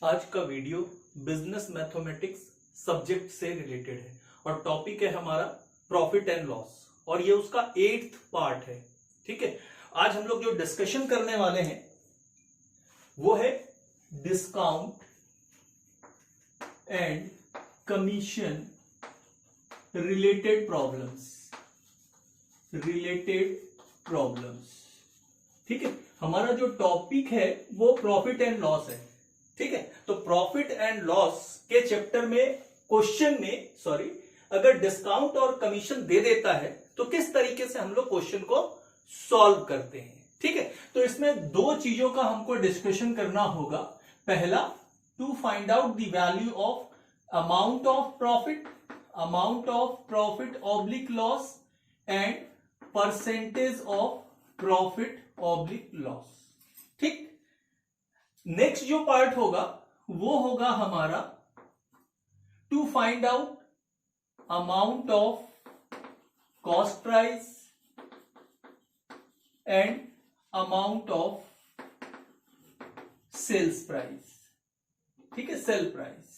आज का video business mathematics subject से रिलेटेड है और टॉपिक है हमारा प्रॉफिट एंड लॉस और ये उसका 8th पार्ट है। ठीक है, आज हम लोग जो डिस्कशन करने वाले हैं वो है discount and commission related problems. ठीक है, हमारा जो टॉपिक है वो प्रॉफिट एंड लॉस है। ठीक है, तो प्रॉफिट एंड लॉस के चैप्टर में क्वेश्चन में अगर डिस्काउंट और कमीशन दे देता है तो किस तरीके से हम लोग क्वेश्चन को सॉल्व करते हैं। ठीक है, तो इसमें दो चीजों का हमको डिस्कशन करना होगा। पहला, to find out the value of amount of profit oblique loss and percentage of profit oblique loss. ठीक, नेक्स्ट जो पार्ट होगा वो होगा हमारा to find out amount of cost price and amount of sales price. ठीक है, sale price.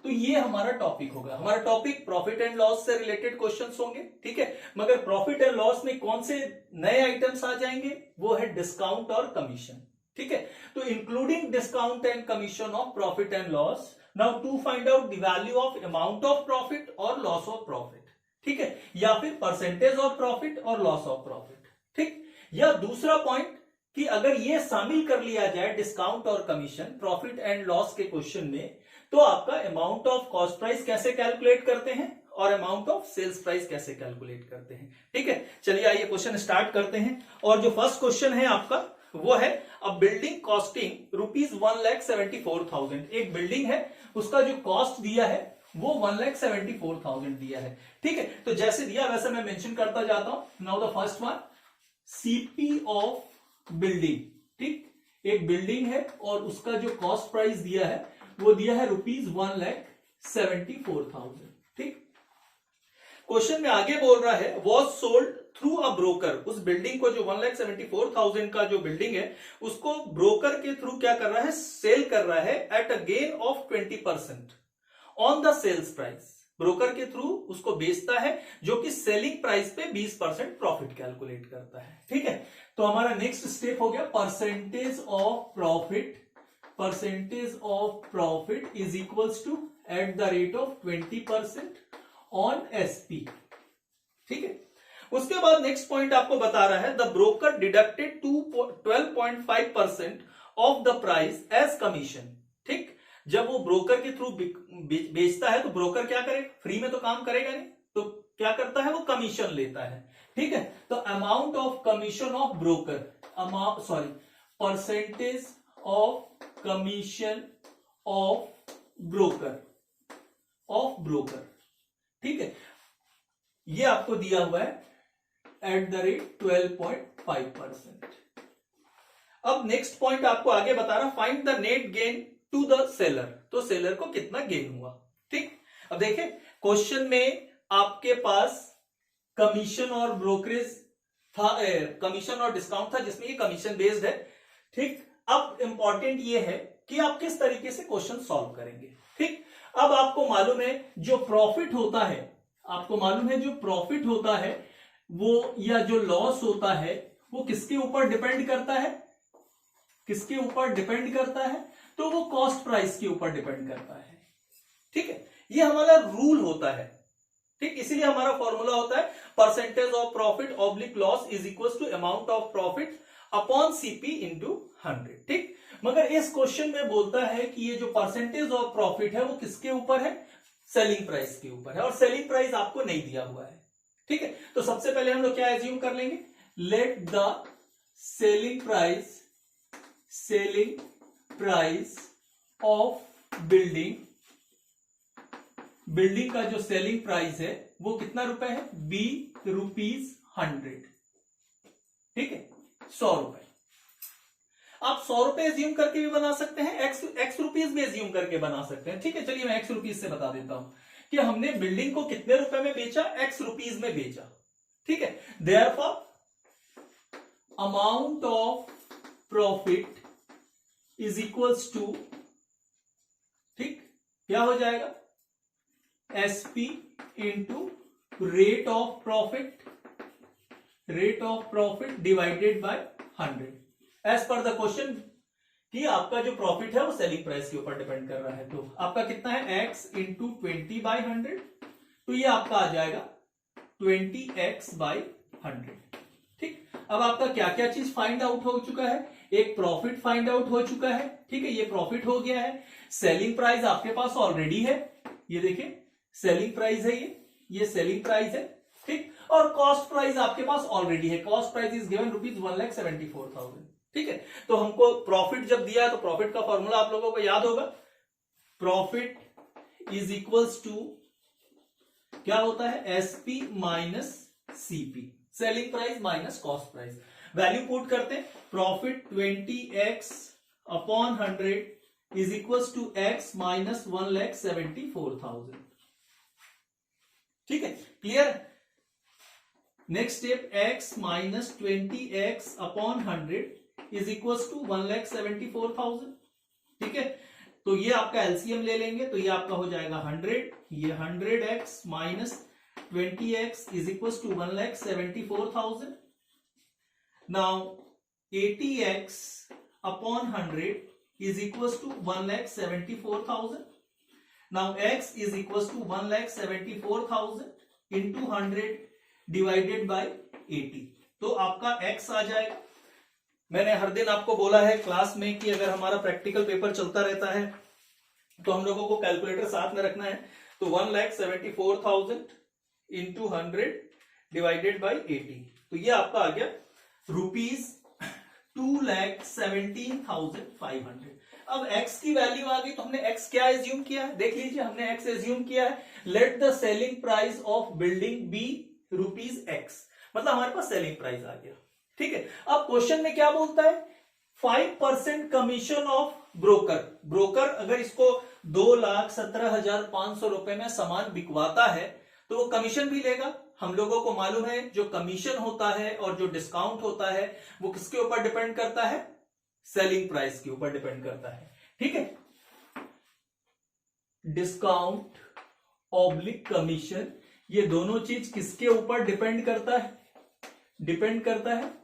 तो ये हमारा टॉपिक होगा। हमारा टॉपिक प्रॉफिट एंड लॉस से रिलेटेड क्वेश्चंस होंगे। ठीक है, मगर प्रॉफिट एंड लॉस में कौन से नए आइटम्स आ जाएंगे वो है डिस्काउंट और कमीशन। ठीक है, तो including discount and commission of profit and loss, now to find out the value of amount of profit और लॉस ऑफ प्रॉफिट। ठीक है, या फिर परसेंटेज ऑफ प्रॉफिट और लॉस ऑफ प्रॉफिट। ठीक, या दूसरा पॉइंट कि अगर ये शामिल कर लिया जाए डिस्काउंट और कमीशन प्रॉफिट एंड लॉस के क्वेश्चन में, तो आपका अमाउंट ऑफ कॉस्ट प्राइस कैसे कैलकुलेट करते हैं और अमाउंट ऑफ सेल्स प्राइस कैसे कैलकुलेट करते हैं। ठीक है, चलिए आइए क्वेश्चन स्टार्ट करते हैं। और जो फर्स्ट क्वेश्चन है आपका वो है अ बिल्डिंग कॉस्टिंग ₹1,74,000। एक बिल्डिंग है, उसका जो कॉस्ट दिया है वो 1,74,000 दिया है। ठीक है, तो जैसे दिया वैसे मैं मेंशन करता जाता हूं। Now the first one, CP of building. ठीक, एक बिल्डिंग है और उसका जो कॉस्ट प्राइस दिया है वो दिया है ₹1,74,000। ठीक, क्वेश्चन में आगे बोल रहा है was sold through a broker. उस बिल्डिंग को जो 1,74,000 का जो बिल्डिंग है उसको ब्रोकर के थ्रू क्या कर रहा है, सेल कर रहा है at a gain of 20% on the sales price. Broker के थ्रू उसको बेचता है जो कि सेलिंग प्राइस पे 20% प्रॉफिट कैलकुलेट करता है। ठीक है, तो हमारा नेक्स्ट स्टेप हो गया percentage of profit is equals to at the rate of 20% on SP. ठीक है, उसके बाद नेक्स्ट पॉइंट आपको बता रहा है the broker deducted 12.5% of the price as commission. ठीक, जब वो ब्रोकर के थ्रू बेचता है तो ब्रोकर क्या करेगा, फ्री में तो काम करेगा नहीं, तो क्या करता है वो कमीशन लेता है। ठीक है, तो amount of commission of broker, percentage of commission of broker. ठीक है, ये आपको दिया हुआ है एट द रेट 12.5%। अब नेक्स्ट पॉइंट आपको आगे बता रहा find the net gain to the seller. तो सेलर को कितना गेन हुआ। ठीक, अब देखिए क्वेश्चन में आपके पास कमीशन और ब्रोकरेज था, कमीशन और डिस्काउंट था जिसमें ये कमीशन बेस्ड है। ठीक, अब इंपॉर्टेंट ये है कि आप किस तरीके से क्वेश्चन सॉल्व करेंगे। ठीक, अब आपको मालूम है जो प्रॉफिट होता है वो या जो लॉस होता है वो किसके ऊपर डिपेंड करता है, तो वो कॉस्ट प्राइस के ऊपर डिपेंड करता है। ठीक है, ये हमारा रूल होता है। ठीक, इसीलिए हमारा फॉर्मूला होता है percentage of profit oblique loss is equal to amount of profit upon CP into 100। ठीक, मगर इस क्वेश्चन में बोलता है कि ये जो परसेंटेज ऑफ प्रॉफिट है वो किसके ऊपर है, सेलिंग प्राइस के ऊपर है, और सेलिंग प्राइस आपको नहीं दिया हुआ है। ठीक है, तो सबसे पहले हम लोग क्या एज्यूम कर लेंगे, late the selling price of building का जो सेलिंग प्राइस है वो कितना रुपए है, ₹100। ठीक है, 100 रुपए। आप 100 रुपए एज्यूम करके भी बना सकते हैं, एक्स रुपीज भी एज्यूम करके बना सकते हैं। ठीक है, चलिए मैं एक्स रुपीज से बता देता हूं कि हमने बिल्डिंग को कितने रुपए में बेचा, एक्स रुपीज में बेचा। ठीक है, therefore amount of profit is equals to, ठीक, क्या हो जाएगा, SP into rate of profit divided by 100 as per the question, कि आपका जो प्रॉफिट है वो सेलिंग प्राइस के ऊपर डिपेंड कर रहा है। तो आपका कितना है, x इंटू 20/100, तो ये आपका आ जाएगा 20x/100। ठीक, अब आपका क्या क्या चीज फाइंड आउट हो चुका है, एक प्रॉफिट फाइंड आउट हो चुका है, ठीक है, ये प्रॉफिट हो गया है। सेलिंग प्राइस आपके पास ऑलरेडी है, ये देखिए सेलिंग प्राइस है, ये सेलिंग प्राइस है, ठीक, और कॉस्ट प्राइस आपके पास ऑलरेडी है, cost price is given rupees 1,74,000। ठीक है, तो हमको प्रॉफिट जब दिया तो प्रॉफिट का फॉर्मूला आप लोगों को याद होगा, प्रॉफिट इज इक्वल्स टू क्या होता है, SP minus CP, selling price minus cost price. Value put करते हैं, profit 20x/100 is equals to x minus 1,74,000। ठीक है, clear. Next step, x minus 20x/100 is equals to 1,74,000। ठीक है, तो ये आपका एलसीएम ले लेंगे तो ये आपका हो जाएगा 100, ये 100x minus 20x is equals to 1,74,000। Now 80x/100 is equals to 1,74,000। Now x is equals to 1,74,000 into 100 divided by 80, तो आपका x आ जाएगा। मैंने हर दिन आपको बोला है क्लास में कि अगर हमारा प्रैक्टिकल पेपर चलता रहता है तो हम लोगों को कैलकुलेटर साथ में रखना है, तो 1,74,000 इंटू 100 डिवाइडेड बाई 80, तो ये आपका आ गया रुपीज 2,17,500। अब x की वैल्यू आ गई तो हमने x क्या एज्यूम किया है, देख लीजिए, हमने x एज्यूम किया है, let the selling price of building be rupees x, मतलब हमारे पास सेलिंग प्राइस आ गया। ठीक है, अब क्वेश्चन में क्या बोलता है, 5% कमीशन ऑफ ब्रोकर अगर इसको 2,17,500 रुपए में सामान बिकवाता है तो वो कमीशन भी लेगा। हम लोगों को मालूम है जो कमीशन होता है और जो डिस्काउंट होता है वो किसके ऊपर डिपेंड करता है, सेलिंग प्राइस के ऊपर डिपेंड करता है। ठीक है, डिस्काउंट ऑब्लिक कमीशन, ये दोनों चीज किसके ऊपर डिपेंड करता है,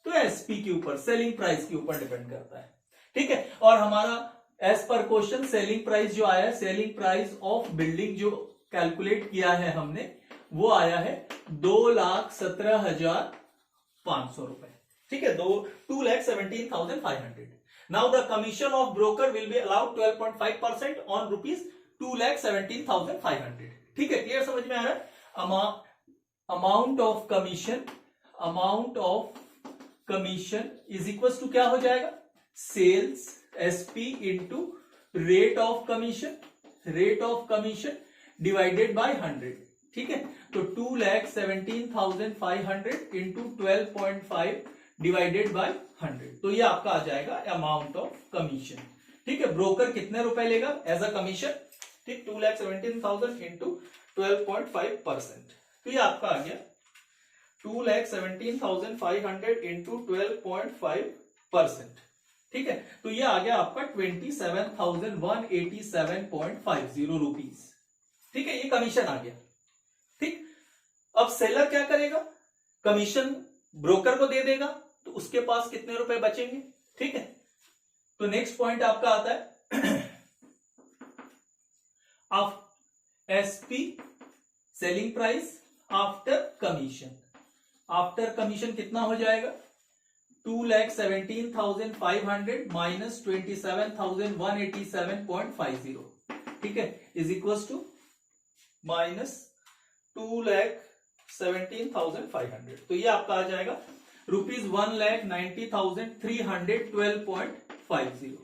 तो एसपी के ऊपर, सेलिंग प्राइस के ऊपर डिपेंड करता है। ठीक है, और हमारा as per question selling price जो आया है, सेलिंग प्राइस ऑफ बिल्डिंग जो कैलकुलेट किया है हमने, वो आया है 2,17,500 रुपए। ठीक है, 2,17,500। Now the commission of broker will be allowed 12.5% on rupees 2,17,500। ठीक है, क्लियर, समझ में आ रहा है। Amount of commission is equal to क्या हो जाएगा, sales SP into rate of commission divided by 100। ठीक है, तो 2,17,500 इंटू 12.5 डिवाइडेड बाय 100, तो ये आपका आ जाएगा अमाउंट ऑफ कमीशन। ठीक है, ब्रोकर कितने रुपए लेगा एज अ कमीशन, ठीक, 2,17,000 इंटू 12.5%, तो ये आपका आ गया 2,17,500 इंटू 12.5%। ठीक है, तो ये आ गया आपका 27,187.50 रुपीज। ठीक है, ये कमीशन आ गया। ठीक, अब सेलर क्या करेगा, कमीशन ब्रोकर को दे देगा, तो उसके पास कितने रुपए बचेंगे। ठीक है, तो नेक्स्ट पॉइंट आपका आता है SP selling price after commission कितना हो जाएगा, 2,17,500 माइनस 27,187.50। ठीक है, इज इक्वल टू माइनस 2,17,500, तो ये आपका आ जाएगा रुपीज 1,90,312.50।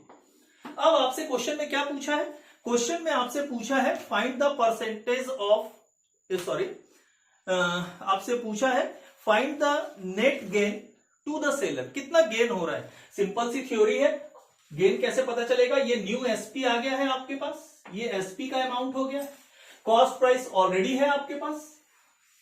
अब आपसे क्वेश्चन में क्या पूछा है, क्वेश्चन में आपसे पूछा है फाइंड द परसेंटेज ऑफ, आपसे पूछा है find the net gain to the seller, कितना गेन हो रहा है। सिंपल सी थ्योरी है, गेन कैसे पता चलेगा, ये न्यू एसपी आ गया है आपके पास, ये एसपी का अमाउंट हो गया, कॉस्ट प्राइस ऑलरेडी है आपके पास।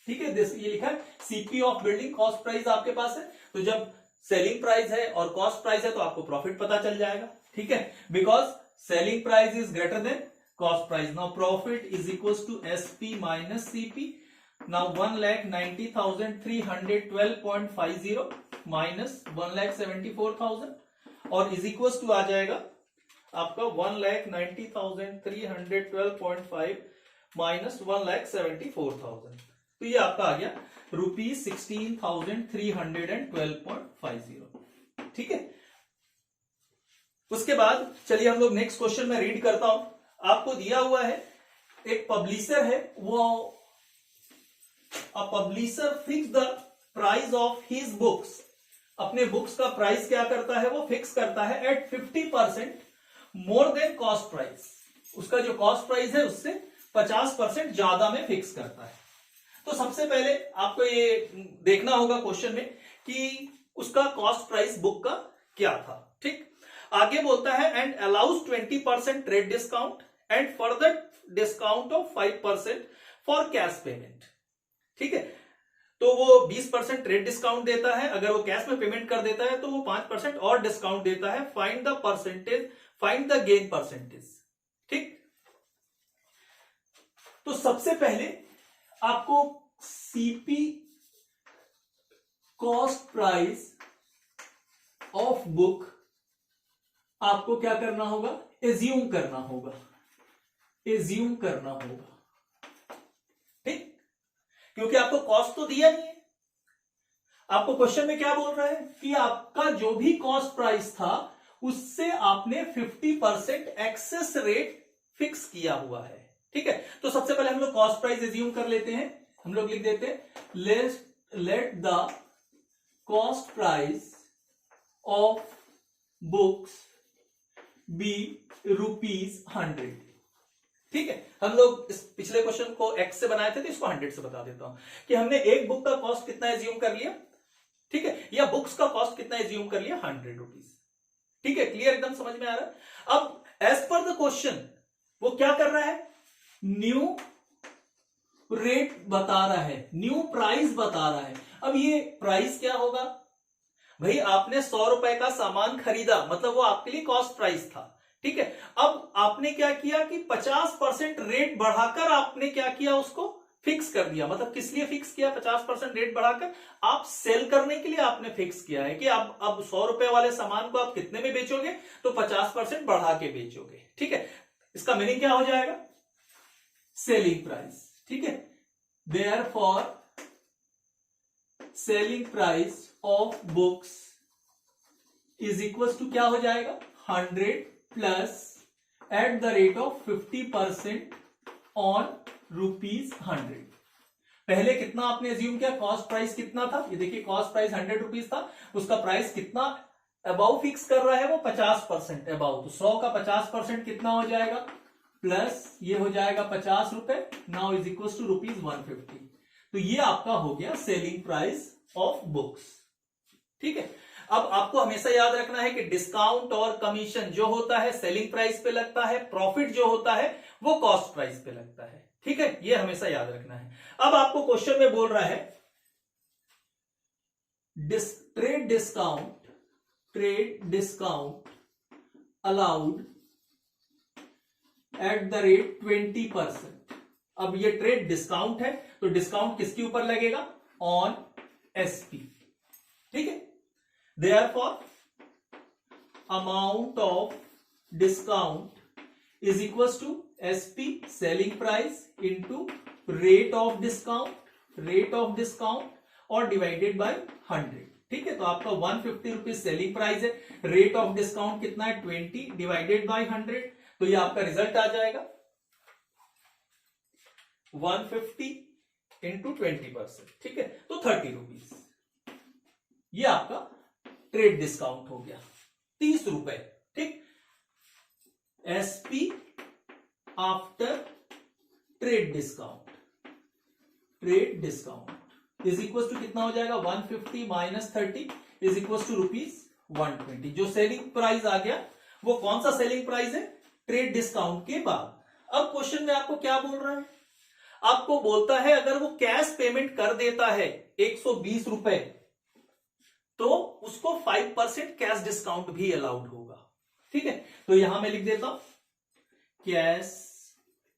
ठीक है, ये लिखा है CP of building, cost price आपके पास है, तो जब सेलिंग प्राइस है और कॉस्ट प्राइस है तो आपको प्रॉफिट पता चल जाएगा। ठीक है, because selling price is greater than cost price. Now profit is equals to SP minus CP. Now 1,90,312.50 minus 1,74,000 और इज इक्वल्स टू आ जाएगा आपका 1,90,312.5 माइनस 1,74,000. तो ये आपका आ गया ₹16,312.50. ठीक है. उसके बाद चलिए हम लोग नेक्स्ट क्वेश्चन में रीड करता हूं. आपको दिया हुआ है एक पब्लिशर है, वो publisher fix the price of his books. अपने बुक्स का प्राइस क्या करता है, वो फिक्स करता है at 50% more than cost price. उसका जो कॉस्ट प्राइस है उससे 50% ज्यादा में फिक्स करता है. तो सबसे पहले आपको ये देखना होगा क्वेश्चन में कि उसका कॉस्ट प्राइस बुक का क्या था. ठीक. आगे बोलता है and allows 20% trade discount and further discount of 5% for cash payment. ठीक है. तो वो 20% ट्रेड डिस्काउंट देता है. अगर वो कैश में पेमेंट कर देता है तो वो 5% और डिस्काउंट देता है. Find the percentage, find the gain percentage. ठीक. तो सबसे पहले आपको CP cost price of book आपको क्या करना होगा, एज्यूम करना होगा. एज्यूम करना होगा. ठीक. क्योंकि आपको कॉस्ट तो दिया नहीं है. आपको क्वेश्चन में क्या बोल रहा है कि आपका जो भी कॉस्ट प्राइस था उससे आपने 50% एक्सेस रेट फिक्स किया हुआ है. ठीक है. तो सबसे पहले हम लोग कॉस्ट प्राइस एज्यूम कर लेते हैं. हम लोग लिख देते हैं let the cost price of books be ₹100. ठीक है. हम लोग इस पिछले क्वेश्चन को एक्स से बनाए थे तो इसको 100 से बता देता हूं कि हमने एक बुक का कॉस्ट कितना एज्यूम कर लिया. ठीक है. या बुक्स का कॉस्ट कितना एज्यूम कर लिया, ₹100. ठीक है. क्लियर, एकदम समझ में आ रहा है. अब एज पर द क्वेश्चन वो क्या कर रहा है, न्यू रेट बता रहा है, न्यू प्राइस बता रहा है. अब ये प्राइस क्या होगा भाई, आपने 100 रुपए का सामान खरीदा, मतलब वो आपके लिए कॉस्ट प्राइस था. ठीक है. अब आपने क्या किया कि 50% रेट बढ़ाकर आपने क्या किया, उसको फिक्स कर दिया. मतलब किस लिए फिक्स किया 50% रेट बढ़ाकर, आप सेल करने के लिए आपने फिक्स किया है कि अब 100 रुपए वाले सामान को आप कितने में बेचोगे, तो 50% बढ़ा के बेचोगे. ठीक है. इसका मीनिंग क्या हो जाएगा, सेलिंग प्राइस. ठीक है. Therefore selling price of books is equal to क्या हो जाएगा, 100 plus at the rate of 50% on ₹100. पहले कितना आपने एज्यूम किया, कॉस्ट प्राइस कितना था, ये देखिए कॉस्ट प्राइस ₹100 था. उसका प्राइस कितना अबाउ फिक्स कर रहा है, वो 50% अबाउ. तो 100 का 50% कितना हो जाएगा, प्लस ये हो जाएगा 50 रुपए. Now is equal to ₹150. तो ये आपका हो गया सेलिंग प्राइस ऑफ बुक्स. ठीक है. अब आपको हमेशा याद रखना है कि डिस्काउंट और कमीशन जो होता है सेलिंग प्राइस पे लगता है, प्रॉफिट जो होता है वो कॉस्ट प्राइस पे लगता है. ठीक है. ये हमेशा याद रखना है. अब आपको क्वेश्चन में बोल रहा है trade discount allowed at the rate 20%. अब ये ट्रेड डिस्काउंट है तो डिस्काउंट किसके ऊपर लगेगा, ऑन एसपी. ठीक है. Therefore, amount of discount is equals to SP selling price into rate of discount और divided by 100. ठीक है. तो आपका 150 रुपीज सेलिंग प्राइस है, रेट ऑफ डिस्काउंट कितना है 20 डिवाइडेड बाय 100. तो ये आपका रिजल्ट आ जाएगा 150 इंटू 20%. ठीक है. तो 30 रुपीज. ये आपका ट्रेड डिस्काउंट हो गया 30 रुपए. ठीक. SP after trade discount is equal to कितना हो जाएगा, 150 माइनस 30 इज इक्वल टू ₹120. जो सेलिंग प्राइस आ गया वो कौन सा सेलिंग प्राइस है, ट्रेड डिस्काउंट के बाद. अब क्वेश्चन में आपको क्या बोल रहा है, आपको बोलता है अगर वो कैश पेमेंट कर देता है 120 रुपए तो उसको 5% कैश डिस्काउंट भी अलाउड होगा. ठीक है, तो यहां मैं लिख देता हूं cash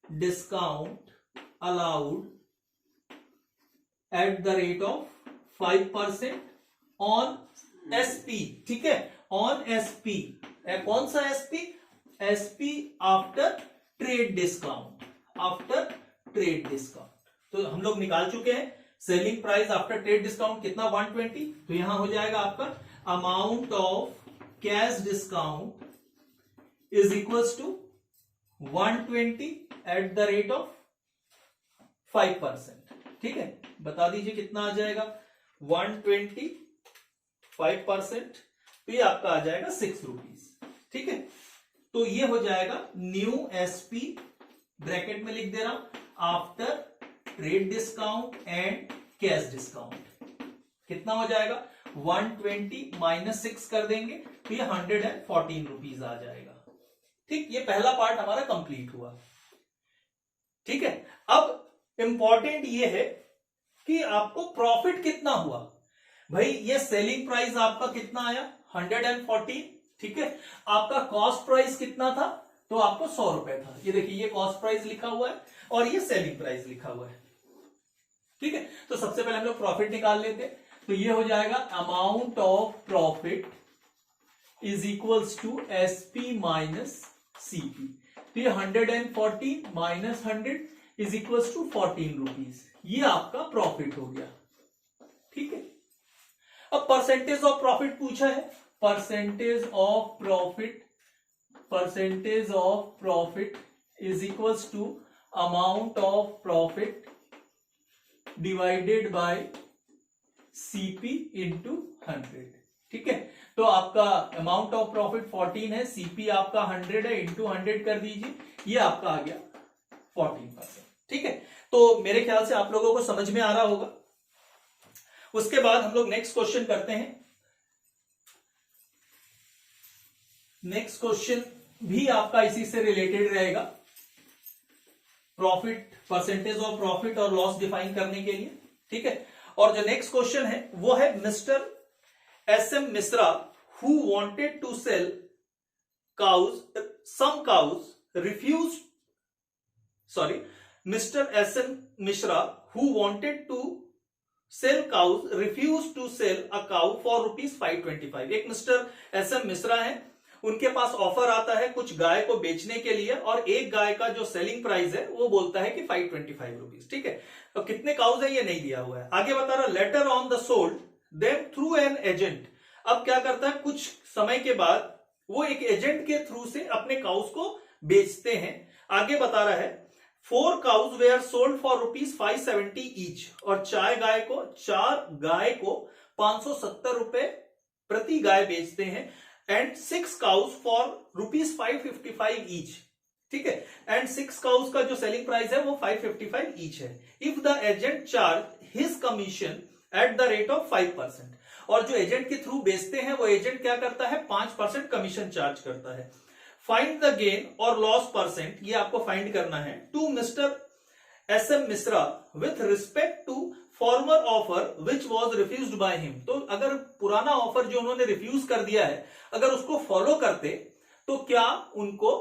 discount allowed at the rate of 5% on SP. ठीक है, ऑन एसपी। कौन सा SP? SP after trade discount, after trade discount. तो हम लोग निकाल चुके हैं selling price after trade discount कितना, 120। तो यहां हो जाएगा आपका amount of cash discount is equals to 120 at the rate of 5%। ठीक है, बता दीजिए कितना आ जाएगा, 120 5%, तो ये आपका आ जाएगा 6 रुपीज। ठीक है, तो ये हो जाएगा न्यू एसपी, ब्रैकेट में लिख दे रहा हूं, after trade discount and cash discount. कितना हो जाएगा, 120 माइनस 6 कर देंगे तो ये 114 रुपीज आ जाएगा। ठीक, ये पहला पार्ट हमारा कंप्लीट हुआ। ठीक है, अब इंपॉर्टेंट ये है कि आपको प्रॉफिट कितना हुआ। भाई ये सेलिंग प्राइस आपका कितना आया, 114। ठीक है, आपका कॉस्ट प्राइस कितना था, तो आपको 100 रुपए था। ये देखिए, ये कॉस्ट प्राइस लिखा हुआ है और ये सेलिंग प्राइस लिखा हुआ है। ठीक है, तो सबसे पहले हम लोग प्रॉफिट निकाल लेते हैं। तो ये हो जाएगा amount of profit is equals to SP minus CP. तो ये 114 minus 100 is equals to 14 rupees. ये आपका प्रॉफिट हो गया। ठीक है, अब परसेंटेज ऑफ प्रॉफिट पूछा है, percentage of profit is equals to amount of profit divided by CP into 100। ठीक है, तो आपका अमाउंट ऑफ प्रॉफिट 14 है, सीपी आपका 100 है, इंटू 100 कर दीजिए, ये आपका आ गया 14%। ठीक है, तो मेरे ख्याल से आप लोगों को समझ में आ रहा होगा। उसके बाद हम लोग नेक्स्ट क्वेश्चन करते हैं। नेक्स्ट क्वेश्चन भी आपका इसी से रिलेटेड रहेगा, प्रॉफिट, परसेंटेज ऑफ प्रॉफिट और लॉस डिफाइन करने के लिए। ठीक है, और जो नेक्स्ट क्वेश्चन है वो है mister SM Mishra who wanted to sell cows, some cows refuse, mister SM Mishra who wanted to sell cows refuse to sell a cow for ₹525। एक मिस्टर एसएम मिश्रा है, उनके पास ऑफर आता है कुछ गाय को बेचने के लिए, और एक गाय का जो सेलिंग प्राइस है वो बोलता है कि 525 रुपीज। ठीक है, तो कितने काउज है ये नहीं दिया हुआ है। आगे बता रहा, later on the sold them through an agent. अब क्या करता है, कुछ समय के बाद वो एक एजेंट के थ्रू से अपने काउज को बेचते हैं। आगे बता रहा है 4 cows were sold for ₹570 each, और 4 गाय को 570 रुपए प्रति गाय बेचते हैं, एंड 6 cows for ₹555 each। ठीक है, एंड 6 cows का जो सेलिंग प्राइस है वो 555 each है। If the agent charge his commission eight the rate of 5%, और जो एजेंट के थ्रू बेचते हैं वो एजेंट क्या करता है, 5% कमीशन चार्ज करता है। फाइंड द गेन और लॉस परसेंट, ये आपको फाइंड करना है, to mister SM Mishra with respect to former offer which was refused by him. तो अगर पुराना ऑफर जो उन्होंने रिफ्यूज कर दिया है, अगर उसको फॉलो करते तो क्या उनको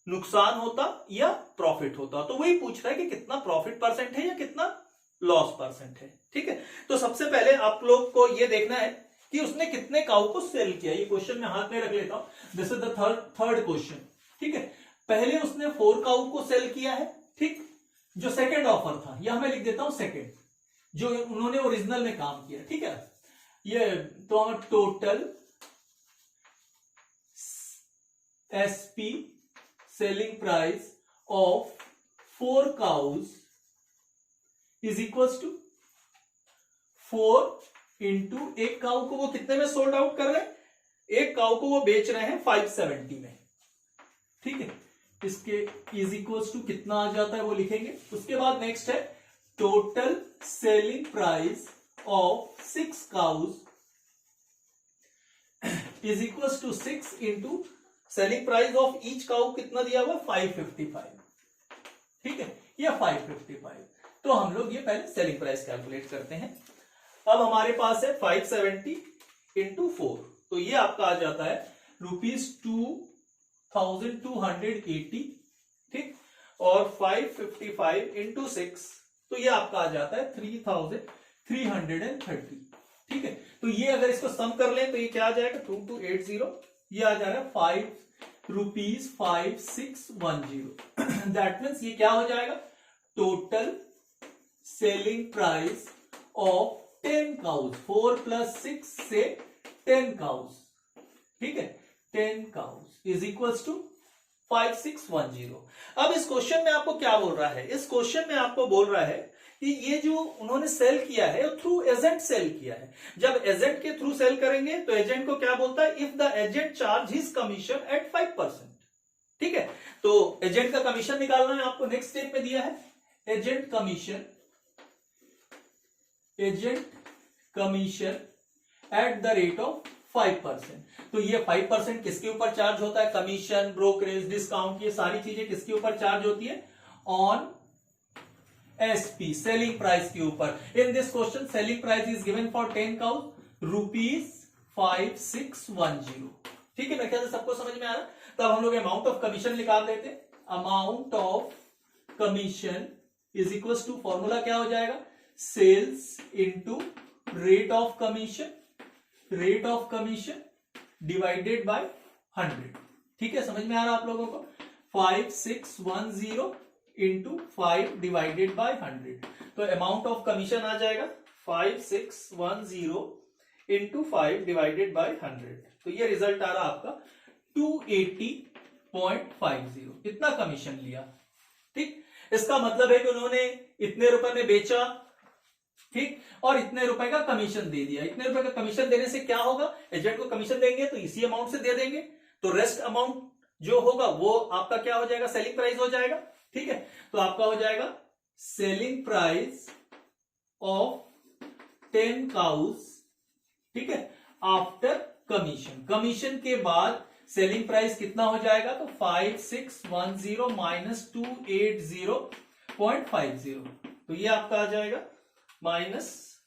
नुकसान होता या प्रॉफिट होता। तो वही पूछ रहा है कि कितना प्रॉफिट परसेंट है या कितना लॉस परसेंट है। ठीक है, तो सबसे पहले आप लोग को यह देखना है कि उसने कितने काउ को सेल किया। ये क्वेश्चन मैं हाथ में रख लेता हूं, this is the third question. ठीक है, पहले उसने 4 काउ को सेल किया है। ठीक, जो सेकंड ऑफर था, यह मैं लिख देता हूं सेकंड, जो उन्होंने ओरिजिनल में काम किया। ठीक है, ये तो total SP selling price of 4 cows is equals to 4 into एक काउ को वो कितने में सोल्ड आउट कर रहे हैं, एक काउ को वो बेच रहे हैं 570 में। ठीक है, इसके इज इक्वल्स टू कितना आ जाता है वो लिखेंगे। उसके बाद नेक्स्ट है total selling price of 6 cows is equals to 6 into selling price of each cow कितना दिया हुआ, 555। ठीक है, यह 555। तो हम लोग ये पहले सेलिंग प्राइस कैलकुलेट करते हैं। अब हमारे पास है 570 इंटू 4, तो ये आपका आ जाता है ₹2 5280, ठीक, और 555 इंटू 6, तो ये आपका आ जाता है 3330, ठीक है। तो ये अगर इसको सम कर लें तो ये क्या आ जाएगा, 2280, ये आ जा रहा है ₹5610। दैट मीन्स ये क्या हो जाएगा, total selling price of 10 cows, 4 + 6 से 10 काउज, ठीक है, 10 काउज इज इक्वल्स टू 5610। अब इस क्वेश्चन में आपको क्या बोल रहा है, इस क्वेश्चन में आपको बोल रहा है कि ये जो उन्होंने सेल किया है थ्रू एजेंट सेल किया है। जब एजेंट के थ्रू सेल करेंगे तो एजेंट को क्या बोलता है, if the agent charge his commission at 5%, ठीक है। तो एजेंट का कमीशन निकालना है आपको, नेक्स्ट स्टेप में दिया है agent commission at the rate of 5%। तो ये 5% किसके ऊपर चार्ज होता है, कमीशन, ब्रोकरेज, डिस्काउंट, ये सारी चीजें किसके ऊपर चार्ज होती है, ऑन एसपी, सेलिंग प्राइस के ऊपर। In this question selling price is given for 10 cows, ₹5610, ठीक है। मेरे ख्याल से सबको समझ में आ रहा है। तब हम लोग अमाउंट ऑफ कमीशन निकाल देते हैं। Amount of commission is equal to, formula क्या हो जाएगा, sales into rate of commission divided by 100, ठीक है। समझ में आ रहा है आप लोगों को, 5610 इंटू 5 डिवाइडेड बाय 100, तो अमाउंट ऑफ कमीशन आ जाएगा 5610 इंटू 5 डिवाइडेड बाय 100। तो ये रिजल्ट आ रहा आपका 280.50, इतना कमीशन लिया, ठीक। इसका मतलब है कि उन्होंने इतने रुपए में बेचा, ठीक, और इतने रुपए का कमीशन दे दिया। इतने रुपए का कमीशन देने से क्या होगा, एजेंट को कमीशन देंगे तो इसी अमाउंट से दे देंगे, तो रेस्ट अमाउंट जो होगा वो आपका क्या हो जाएगा, सेलिंग प्राइस हो जाएगा, ठीक है। तो आपका हो जाएगा सेलिंग प्राइस ऑफ 10 काउज, ठीक है, आफ्टर कमीशन के बाद सेलिंग प्राइस कितना हो जाएगा, तो 5610 माइनस 280.50, तो ये आपका आ जाएगा माइनस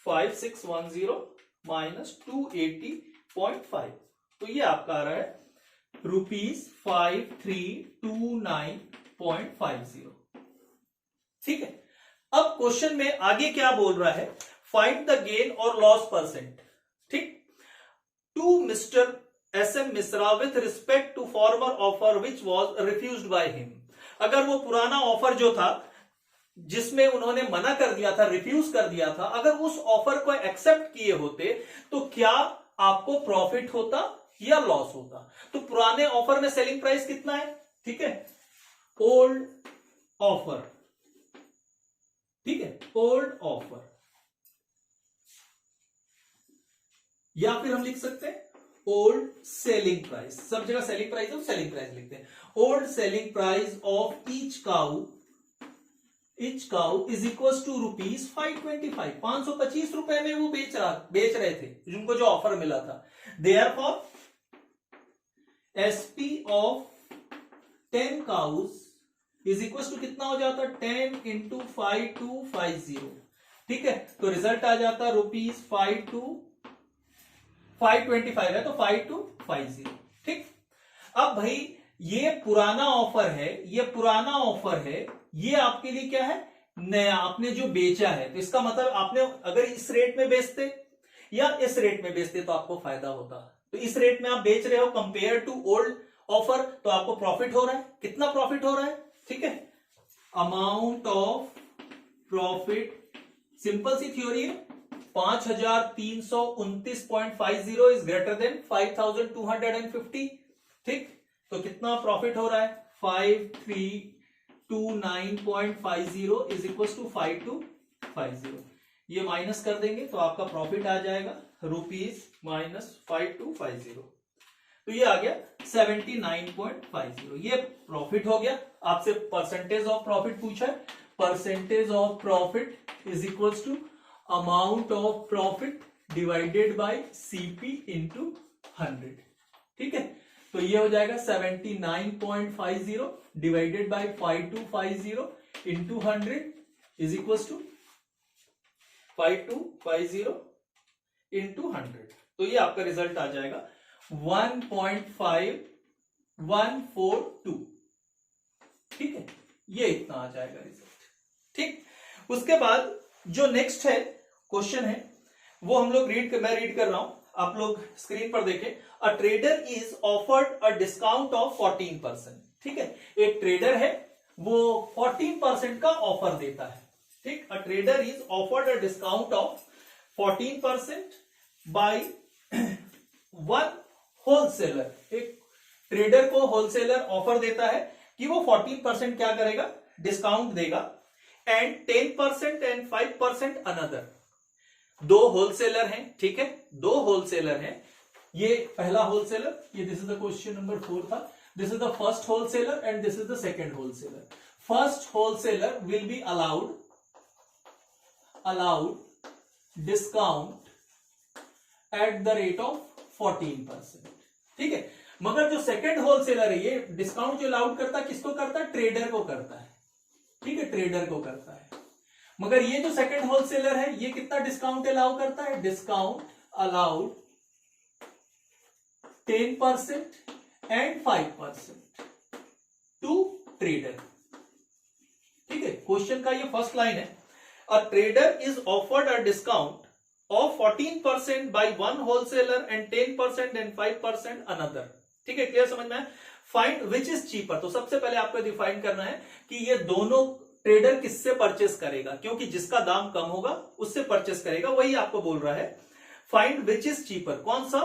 5610 माइनस 280.5, तो ये आपका आ रहा है ₹5329.50, ठीक है। अब क्वेश्चन में आगे क्या बोल रहा है, फाइंड द गेन और लॉस परसेंट, ठीक, to mister SM Mishra with respect to former offer which was refused by him. अगर वो पुराना ऑफर जो था जिसमें उन्होंने मना कर दिया था, रिफ्यूज कर दिया था, अगर उस ऑफर को एक्सेप्ट किए होते तो क्या आपको प्रॉफिट होता या लॉस होता। तो पुराने ऑफर में सेलिंग प्राइस कितना है, ठीक है, ओल्ड ऑफर, ठीक है, ओल्ड ऑफर, या फिर हम लिख सकते हैं ओल्ड सेलिंग प्राइस, सब जगह सेलिंग प्राइस है, सेलिंग प्राइस लिखते हैं। Old selling price of each cow is equal to ₹525, 525 रुपए में वो बेच रहे थे जिनको जो ऑफर मिला था। Therefore SP of 10 cows is equal to कितना हो जाता, 10 इंटू 5250, ठीक है। तो रिजल्ट आ जाता ₹525 है, तो 5250, ठीक। अब भाई ये पुराना ऑफर है, ये आपके लिए क्या है, नया, आपने जो बेचा है। तो इसका मतलब आपने अगर इस रेट में बेचते या इस रेट में बेचते तो आपको फायदा होता। तो इस रेट में आप बेच रहे हो कंपेयर टू ओल्ड ऑफर, तो आपको प्रॉफिट हो रहा है। कितना प्रॉफिट हो रहा है, ठीक है, अमाउंट ऑफ प्रॉफिट, सिंपल सी थ्योरी है, 5329.50 इज ग्रेटर देन 5250, ठीक। तो कितना प्रॉफिट हो रहा है, 5329.50 इज इक्वल टू 5250, ये माइनस कर देंगे तो आपका प्रॉफिट आ जाएगा ₹-5250, तो ये आ गया 79.50, ये प्रॉफिट हो गया। आपसे परसेंटेज ऑफ प्रॉफिट पूछा है, percentage of profit is equal to amount of profit divided by CP into 100, ठीक है। तो ये हो जाएगा 79.50 divided by 5250 into 100 is equal to 5250 into 100, तो ये आपका रिजल्ट आ जाएगा 1.5 142। ठीक है, ये इतना आ जाएगा रिजल्ट। ठीक, उसके बाद जो नेक्स्ट है क्वेश्चन है वो हम लोग मैं रीड कर रहा हूं, आप लोग स्क्रीन पर देखें। अ trader is offered a discount of 14%। ठीक है, एक ट्रेडर है वो 14% का ऑफर देता है। ठीक, अ trader is offered a discount of 14% by one wholesaler. एक ट्रेडर को होलसेलर ऑफर देता है कि वो 14% क्या करेगा, डिस्काउंट देगा, एंड 10% एंड 5% अनदर। दो होलसेलर हैं, ठीक है, दो होलसेलर हैं। ये पहला होलसेलर, ये this is the question number 4 था, this is the first wholesaler and this is the second wholesaler. First wholesaler will be allowed discount at the rate of 14%। ठीक है, मगर जो सेकंड होलसेलर है ये डिस्काउंट जो अलाउड करता है किसको करता है, ट्रेडर को करता है। ठीक है, ट्रेडर को करता है। मगर ये जो सेकंड होलसेलर है ये कितना डिस्काउंट अलाउ करता है, discount allowed 10% and 5% to trader. ठीक है, क्वेश्चन का ये फर्स्ट लाइन है, a trader is offered a discount of 14% by one wholesaler and 10% and 5% another। ठीक है, क्लियर समझ में है। फाइंड विच इज चीपर, तो सबसे पहले आपको डिफाइन करना है कि ये दोनों ट्रेडर किससे परचेस करेगा, क्योंकि जिसका दाम कम होगा उससे परचेस करेगा, वही आपको बोल रहा है। फाइंड विच इज चीपर, कौन सा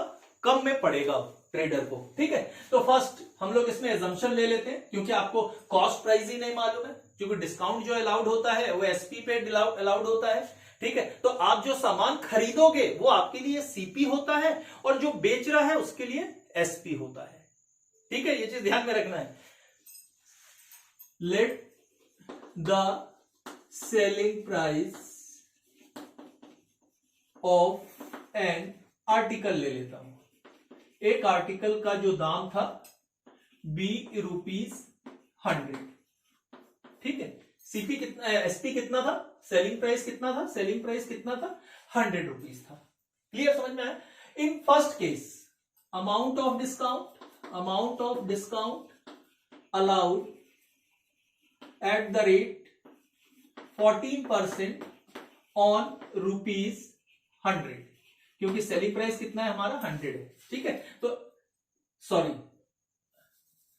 कम में पड़ेगा ट्रेडर को। ठीक है, तो फर्स्ट हम लोग इसमें एजम्पशन ले लेते हैं, क्योंकि आपको कॉस्ट प्राइस ही नहीं मालूम है, क्योंकि डिस्काउंट जो अलाउड होता है वो एसपी पे अलाउड होता है। ठीक है, तो आप जो सामान खरीदोगे वो आपके लिए सीपी होता है और जो बेच रहा है उसके लिए एसपी होता है। ठीक है, ये चीज ध्यान में रखना है। Let the selling price of an article ले लेता हूं। एक आर्टिकल का जो दाम था ₹100। ठीक है, सीपी कितना, एसपी कितना था, सेलिंग प्राइस कितना था, सेलिंग प्राइस कितना था, ₹100 था। क्लियर समझ में आया। In first case amount of discount allowed at the rate 14% on ₹100, क्योंकि सेलिंग प्राइस कितना है हमारा 100 है। ठीक है, तो sorry,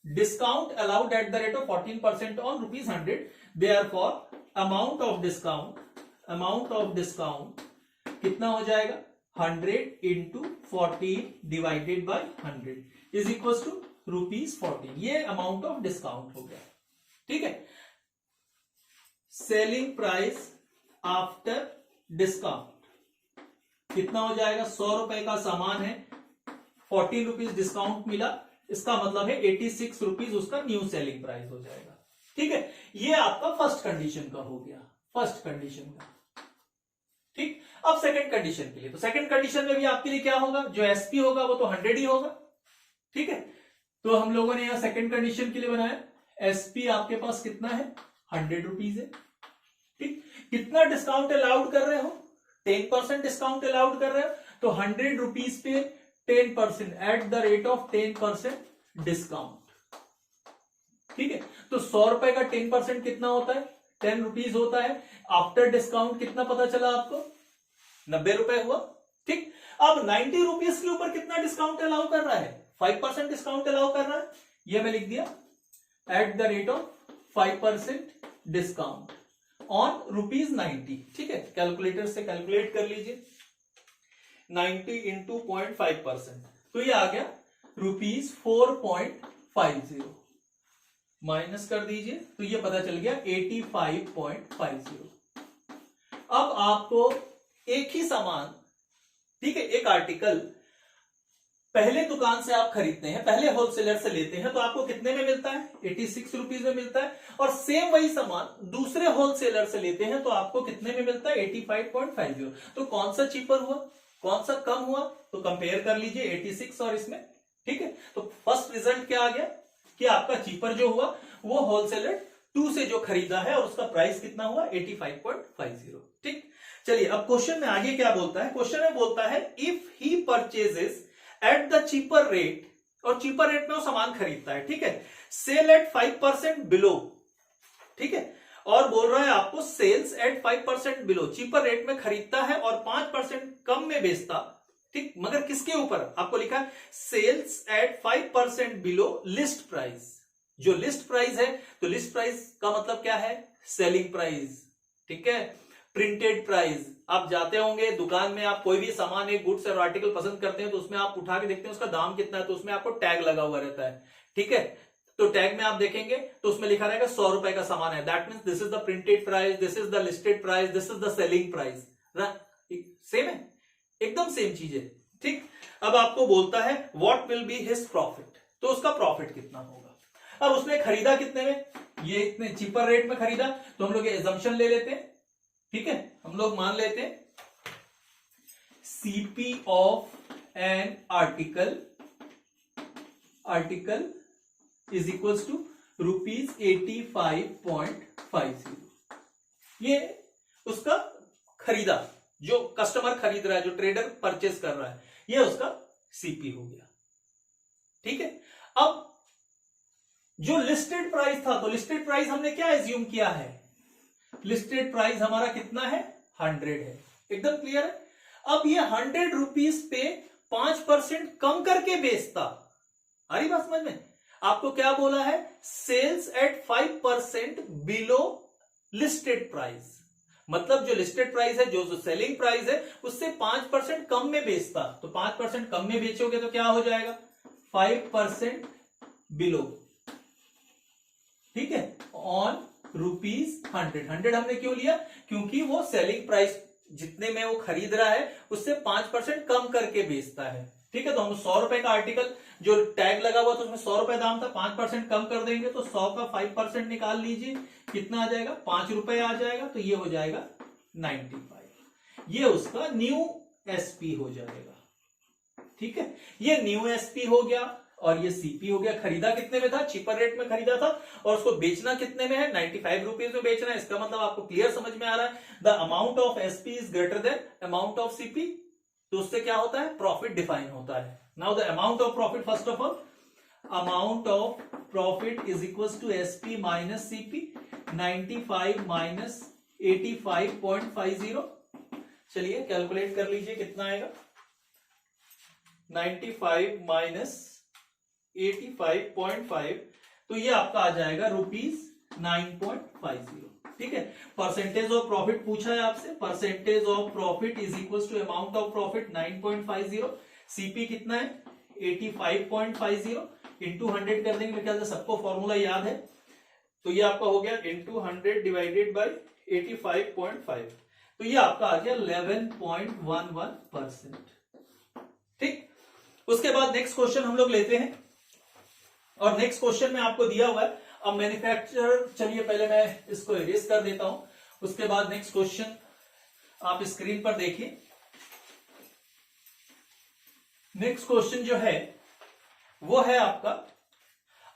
discount allowed at the rate of 14% on ₹100, therefore amount of discount कितना हो जाएगा, 100 into 14 divided by 100 is equal to ₹14। ये अमाउंट ऑफ डिस्काउंट हो गया। ठीक है, सेलिंग प्राइस आफ्टर डिस्काउंट कितना हो जाएगा, ₹100 का सामान है, ₹14 डिस्काउंट मिला, इसका मतलब है ₹86 उसका न्यू सेलिंग प्राइस हो जाएगा। ठीक है, ये आपका फर्स्ट कंडीशन का हो गया, फर्स्ट कंडीशन का। ठीक, अब सेकंड कंडीशन के लिए, तो सेकंड कंडीशन में भी आपके लिए क्या होगा, जो एसपी होगा वो तो 100 ही होगा। ठीक है, तो हम लोगों ने यहां सेकंड कंडीशन के लिए बनाया, एसपी आपके पास कितना है, ₹100 है। ठीक, कितना डिस्काउंट अलाउड कर रहे हो, 10% डिस्काउंट अलाउड कर रहे हो, तो ₹100 पे 10% eight the rate of 10% discount. ठीक है, तो ₹100 का 10% कितना होता है, ₹10 होता है। आफ्टर डिस्काउंट कितना पता चला आपको, ₹90 हुआ। ठीक, अब ₹90 के ऊपर कितना डिस्काउंट अलाउ कर रहा है, 5% डिस्काउंट अलाउ कर रहा है, ये मैं लिख दिया, eight the rate of 5% discount on ₹90। ठीक है, कैलकुलेटर से कैलकुलेट कर लीजिए, 90 इंटू 0.5%, तो ये आ गया ₹4.50, माइनस कर दीजिए तो ये पता चल गया 85.50। अब आपको एक ही सामान, ठीक है, एक आर्टिकल पहले दुकान से आप खरीदते हैं, पहले होलसेलर से लेते हैं, तो आपको कितने में मिलता है, ₹86 में मिलता है। और सेम वही सामान दूसरे होलसेलर से लेते हैं तो आपको कितने में मिलता है, 85.50। तो कौन सा चीपर हुआ, कौन सा कम हुआ, तो कंपेयर कर लीजिए 86 और इसमें। ठीक है, तो फर्स्ट रिजल्ट क्या आ गया कि आपका चीपर जो हुआ वो होलसेलर 2 से जो खरीदा है और उसका प्राइस कितना हुआ, 85.50। ठीक, चलिए अब क्वेश्चन में आगे क्या बोलता है, क्वेश्चन में बोलता है if he purchases at the cheaper rate और चीपर रेट में वो सामान खरीदता है, ठीक है। सेल एट 5% बिलो, ठीक है, और बोल रहा है आपको sales at 5% below, cheaper rate में खरीदता है और 5% कम में बेचता, ठीक, मगर किसके ऊपर आपको लिखा है sales at 5% below list price. जो लिस्ट प्राइस है, तो लिस्ट प्राइस का मतलब क्या है, सेलिंग प्राइस, ठीक है। प्रिंटेड प्राइस, आप जाते होंगे दुकान में, आप कोई भी सामान एक गुड्स और आर्टिकल पसंद करते हैं तो उसमें आप उठा के देखते हैं उसका दाम कितना है, तो उसमें आपको टैग लगा हुआ रहता है, ठीक है। तो टैग में आप देखेंगे तो उसमें लिखा रहेगा 100 रुपए का सामान है, that means this is the printed price, this is the listed price, this is the selling price. Same है, एकदम सेम चीज है, ठीक। अब आपको बोलता है what will be his profit, तो उसका प्रॉफिट कितना होगा। अब उसने खरीदा कितने में, ये इतने चीपर रेट में खरीदा, तो हम लोग ये एजम्पशन ले लेते हैं, ठीक है। हम लोग मान लेते हैं CP of an article is equals to ₹85.50। ये उसका खरीदा, जो कस्टमर खरीद रहा है, जो ट्रेडर परचेस कर रहा है, ये उसका सीपी हो गया, ठीक है। अब जो लिस्टेड प्राइस था, तो लिस्टेड प्राइस हमने क्या एज्यूम किया है, लिस्टेड प्राइस हमारा कितना है 100 है, एकदम क्लियर है। अब ये 100 रुपीज पे 5% कम करके बेचता, आ रही बात समझ में। आपको क्या बोला है, sales at 5% below listed price, मतलब जो लिस्टेड प्राइस है, जो सेलिंग प्राइस है, उससे 5% कम में बेचता, तो 5% कम में बेचोगे तो क्या हो जाएगा 5% बिलो, ठीक है, ऑन ₹100 हमने क्यों लिया, क्योंकि वो सेलिंग प्राइस जितने में वो खरीद रहा है उससे 5% कम करके बेचता है, ठीक है। तो हम 100 रुपए का आर्टिकल जो टैग लगा हुआ था उसमें 100 रुपए दाम था, 5% कम कर देंगे तो 100 का 5% निकाल लीजिए, कितना आ जाएगा 5 रुपए आ जाएगा, तो ये हो जाएगा 95, ये उसका न्यू एसपी हो जाएगा, ठीक है। ये न्यू एसपी हो गया और ये सीपी हो गया। खरीदा कितने में था, चीपर रेट में खरीदा था, और उसको बेचना कितने में है 95 रुपीज में बेचना है। इसका मतलब आपको क्लियर समझ में आ रहा है, the amount of SP is greater than amount of CP, तो उससे क्या होता है प्रॉफिट डिफाइन होता है। Now the amount of profit, first of all amount of profit is equals to SP minus CP, 95 minus 85.50, चलिए कैलकुलेट कर लीजिए कितना आएगा, 95 माइनस 85.5, तो ये आपका आ जाएगा ₹9.50, ठीक है। परसेंटेज ऑफ प्रॉफिट पूछा है आपसे, percentage of profit is equals to amount of profit 9.50, CP कितना है 85.50, इंटू 100 कर देंगे, मेरे ख्याल से सबको फॉर्मूला याद है, तो ये आपका हो गया इंटू 100 डिवाइडेड बाई 85.5, तो ये आपका आ गया 11.11%, ठीक। उसके बाद नेक्स्ट क्वेश्चन हम लोग लेते हैं, और नेक्स्ट क्वेश्चन में आपको दिया हुआ है अब मैन्युफैक्चरर, चलिए पहले मैं इसको इरेज कर देता हूं, उसके बाद नेक्स्ट क्वेश्चन आप स्क्रीन पर देखिए। नेक्स्ट क्वेश्चन जो है वो है आपका,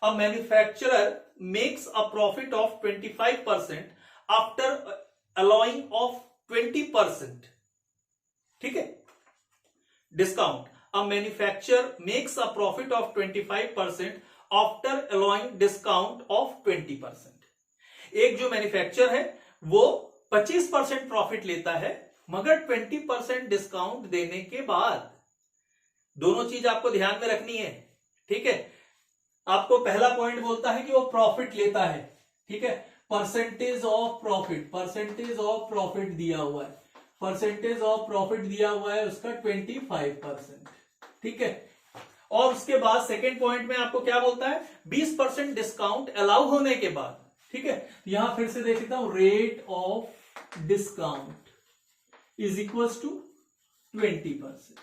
a manufacturer makes a profit of 25% after allowing of 20%, ठीक है, discount. A manufacturer makes a profit of 25% after allowing discount of 20%. एक जो मैन्युफैक्चरर है वो 25% प्रॉफिट लेता है मगर 20% डिस्काउंट देने के बाद। दोनों चीज आपको ध्यान में रखनी है, ठीक है। आपको पहला पॉइंट बोलता है कि वो प्रॉफिट लेता है, ठीक है, percentage of profit, percentage of profit दिया हुआ है, परसेंटेज ऑफ प्रॉफिट दिया हुआ है उसका 25%, ठीक है। और उसके बाद सेकेंड पॉइंट में आपको क्या बोलता है 20% डिस्काउंट अलाउ होने के बाद, ठीक है। यहां फिर से देख लेता हूं, rate of discount is equals to 20%।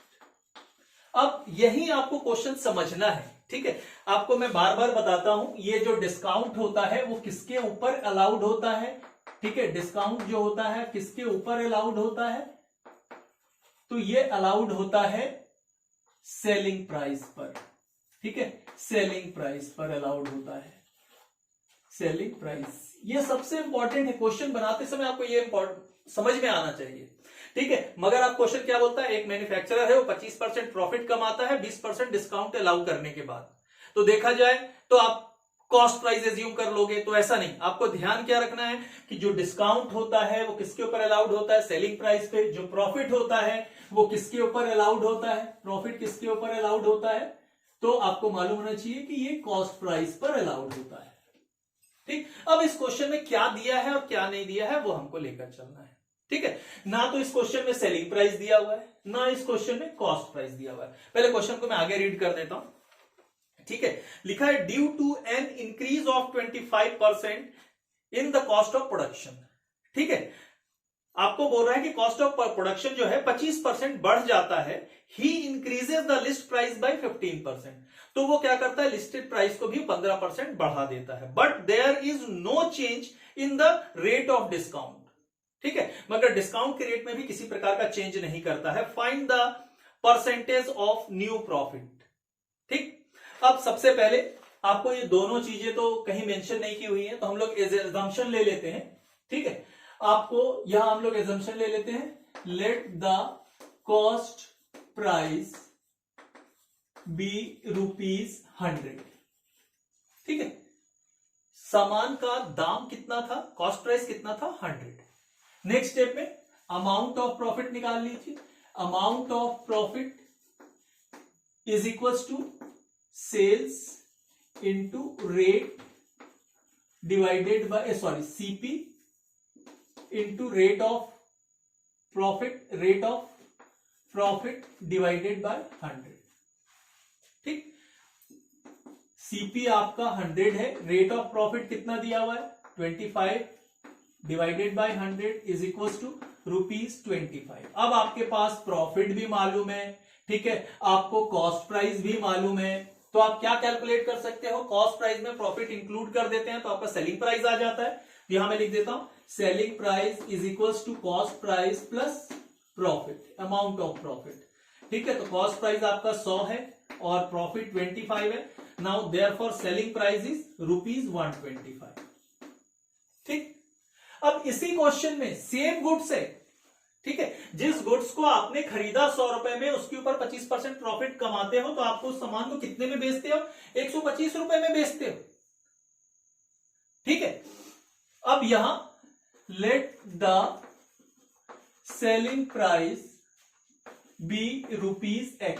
अब यही आपको क्वेश्चन समझना है, ठीक है। आपको मैं बार बार बताता हूं, ये जो डिस्काउंट होता है वो किसके ऊपर अलाउड होता है, ठीक है। डिस्काउंट जो होता है किसके ऊपर अलाउड होता है, तो ये अलाउड होता है सेलिंग प्राइस पर, ठीक है, सेलिंग प्राइस पर अलाउड होता है, सेलिंग प्राइस। ये सबसे इंपॉर्टेंट है, क्वेश्चन बनाते समय आपको ये समझ में आना चाहिए, ठीक है। मगर आप क्वेश्चन क्या बोलता है, एक मैन्युफैक्चरर है वो 25% प्रॉफिट कमाता है 20% डिस्काउंट अलाउ करने के बाद, तो देखा जाए तो आप कॉस्ट प्राइस एज्यूम कर लोगे, तो ऐसा नहीं। आपको ध्यान क्या रखना है कि जो डिस्काउंट होता है वो किसके ऊपर अलाउड होता है, सेलिंग प्राइस पे। जो प्रॉफिट होता है वो किसके ऊपर अलाउड होता है, प्रॉफिट किसके ऊपर अलाउड होता है, तो आपको मालूम होना चाहिए कि ये कॉस्ट प्राइस पर अलाउड होता है। ठीक, अब इस क्वेश्चन में क्या दिया है और क्या नहीं दिया है वो हमको लेकर चलना है। ठीक है, ना तो इस क्वेश्चन में सेलिंग प्राइस दिया हुआ है, ना इस क्वेश्चन में कॉस्ट प्राइस दिया हुआ है। पहले क्वेश्चन को मैं आगे रीड कर देता हूं। ठीक है, लिखा है due to an increase of 25% in the cost of production. ठीक है, आपको बोल रहा है कि कॉस्ट ऑफ प्रोडक्शन जो है 25% बढ़ जाता है, he increases the list price by 15%। तो वो क्या करता है, लिस्टेड प्राइस को भी 15% बढ़ा देता है, but there is no change in the rate of discount. ठीक है, मगर डिस्काउंट के रेट में भी किसी प्रकार का चेंज नहीं करता है। Find the percentage of new profit. ठीक, अब सबसे पहले आपको ये दोनों चीजें तो कहीं मेंशन नहीं की हुई है, तो हम लोग एजम्पशन ले लेते हैं। ठीक है, आपको यहां हम लोग एजम्पशन ले लेते हैं, let the cost price be ₹100। ठीक है, सामान का दाम कितना था, कॉस्ट प्राइस कितना था, 100। नेक्स्ट स्टेप में अमाउंट ऑफ प्रॉफिट निकाल लीजिए। Amount of profit is equals to sales into rate divided by CP into rate of profit divided by 100। ठीक, सीपी आपका 100 है, रेट ऑफ प्रॉफिट कितना दिया हुआ है 25 divided by 100 is equals to ₹25। अब आपके पास प्रॉफिट भी मालूम है, ठीक है, आपको कॉस्ट प्राइस भी मालूम है, तो आप क्या कैलकुलेट कर सकते हो, कॉस्ट प्राइस में प्रॉफिट इंक्लूड कर देते हैं तो आपका सेलिंग प्राइस आ जाता है। तो यहां मैं लिख देता हूं selling price is equals to cost price plus profit, amount of profit. ठीक है, तो कॉस्ट प्राइस आपका 100 है और प्रॉफिट 25 है। Now therefore selling price is ₹125। ठीक, अब इसी क्वेश्चन में सेम गुड्स है। ठीक है, जिस गुड्स को आपने खरीदा 100 रुपए में, उसके ऊपर 25% प्रॉफिट कमाते हो, तो आपको उस सामान को कितने में बेचते हो, 125 रुपए में बेचते हो। ठीक है, अब यहां let the selling price be ₹X,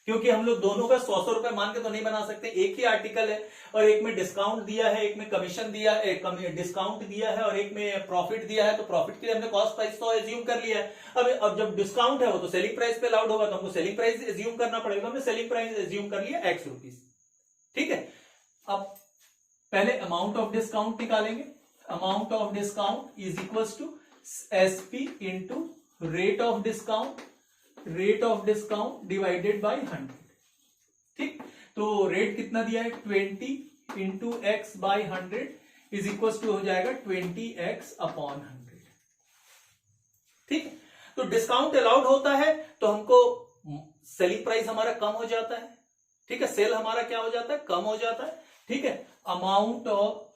क्योंकि हम लोग दोनों का 100 रुपए मान के तो नहीं बना सकते, एक ही आर्टिकल है और एक में डिस्काउंट दिया है, एक में कमीशन दिया है, डिस्काउंट दिया है और एक में प्रॉफिट दिया है। तो प्रॉफिट के लिए हमने कॉस्ट प्राइस तो एज्यूम कर लिया है। अब जब डिस्काउंट है वो तो सेलिंग प्राइस पे अलाउड होगा, तो हमको सेलिंग प्राइस एज्यूम करना पड़ेगा। हमने सेलिंग प्राइस एज्यूम कर लिया ₹X। ठीक है, अब पहले अमाउंट ऑफ डिस्काउंट निकालेंगे। Amount of discount is equals to SP into rate of discount divided by 100। ठीक, तो रेट कितना दिया है 20 into x by 100 is equal to हो जाएगा 20x अपॉन 100। ठीक, तो डिस्काउंट अलाउड होता है तो हमको सेलिंग प्राइस हमारा कम हो जाता है। ठीक है, सेल हमारा क्या हो जाता है, कम हो जाता है। ठीक है, amount of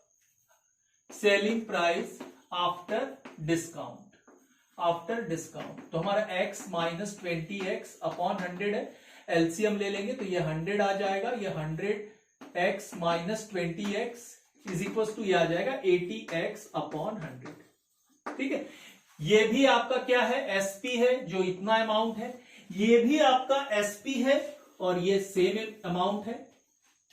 selling price after discount तो हमारा x माइनस 20x अपॉन 100 है। एलसीएम ले लेंगे तो ये 100 आ जाएगा, ये 100x minus 20x is equal to ये आ जाएगा 80x अपॉन 100। ठीक है, ये भी आपका क्या है, एसपी है, जो इतना अमाउंट है, ये भी आपका एसपी है और ये सेम अमाउंट है।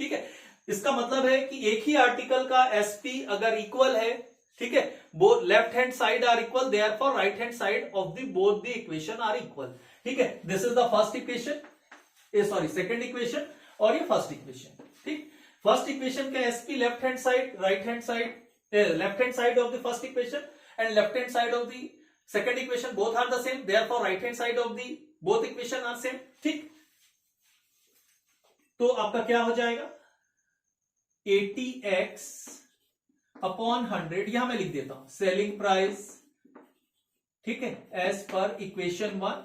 ठीक है, इसका मतलब है कि एक ही आर्टिकल का एसपी अगर इक्वल है, ठीक है, both left hand side are equal, therefore right hand side of the both the equation are equal. ठीक है, this is the first equation, second equation और ये फर्स्ट इक्वेशन। ठीक, फर्स्ट इक्वेशन का SP left hand side, right hand side, left hand side of the first equation and left hand side of the second equation both are the same, therefore right hand side of the both equation are same. ठीक, तो आपका क्या हो जाएगा 80x upon 100, यहां मैं लिख देता हूं सेलिंग प्राइस, ठीक है, as per equation one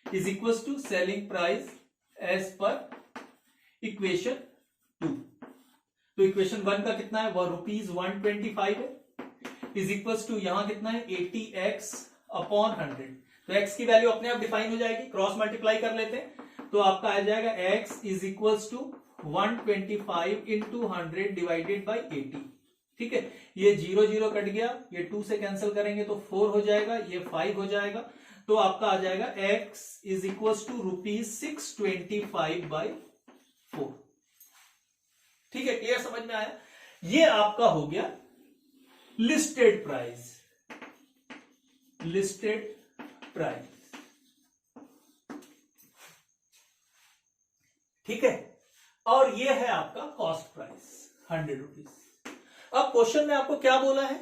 is equal to selling price as per equation 2। तो इक्वेशन 1 का कितना है, वह ₹125 है, इज इक्वल टू यहां कितना है 80x अपॉन 100। तो x की वैल्यू अपने आप डिफाइन हो जाएगी, क्रॉस मल्टीप्लाई कर लेते हैं, तो आपका आ जाएगा x is equals to 125 into 100 divided by 80। ठीक है, ये 0 0 कट गया, ये 2 से कैंसिल करेंगे तो 4 हो जाएगा, ये 5 हो जाएगा, तो आपका आ जाएगा x is equals to ₹625 by 4। ठीक है, क्लियर, समझ में आया? ये आपका हो गया लिस्टेड प्राइस, लिस्टेड प्राइस। ठीक है, और ये है आपका कॉस्ट प्राइस 100 रुपीज। अब क्वेश्चन में आपको क्या बोला है?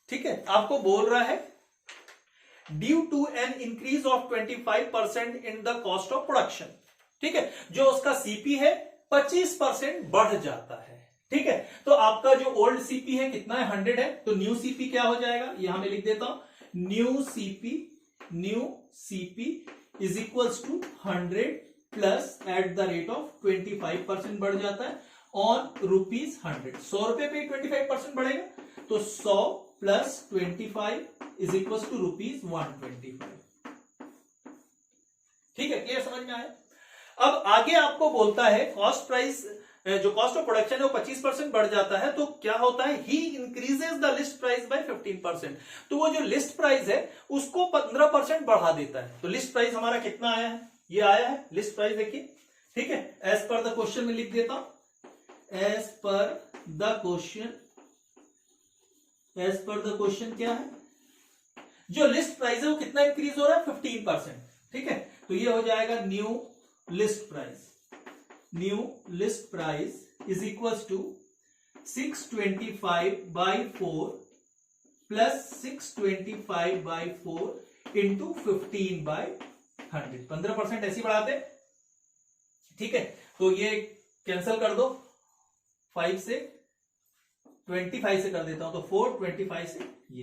ठीक है, आपको बोल रहा है due to an increase of 25% in the cost of production. ठीक है, जो उसका सीपी है 25% बढ़ जाता है। ठीक है, तो आपका जो ओल्ड सीपी है कितना है? 100 है, तो न्यू सीपी क्या हो जाएगा? यहां मैं लिख देता हूं, new CP is equals to 100 plus at the rate of 25% बढ़ जाता है ऑन ₹100। 100 रुपए पे 25% बढ़ेगा, तो 100 प्लस 25 इज इक्वल टू ₹125। ठीक है, क्लियर, समझ में आया? अब आगे आपको बोलता है कॉस्ट प्राइस, जो कॉस्ट ऑफ प्रोडक्शन है वो 25% बढ़ जाता है, तो क्या होता है? He increases the list price by 15%। तो वो जो लिस्ट प्राइस है उसको 15% बढ़ा देता है। तो लिस्ट प्राइस हमारा कितना आया है? ये आया है लिस्ट प्राइस, देखिए। ठीक है, एज पर द क्वेश्चन में लिख देता हूं, एज पर द क्वेश्चन क्या है? जो लिस्ट प्राइस है वो कितना इंक्रीज हो रहा है? 15%। ठीक है, तो ये हो जाएगा new list price is equals to 625 by 4 plus 625 by 4 into 15 by 100। 15% ऐसी बढ़ाते। ठीक है, तो ये कैंसिल कर दो, 5 से 25 से कर देता हूं, तो 425 से ये,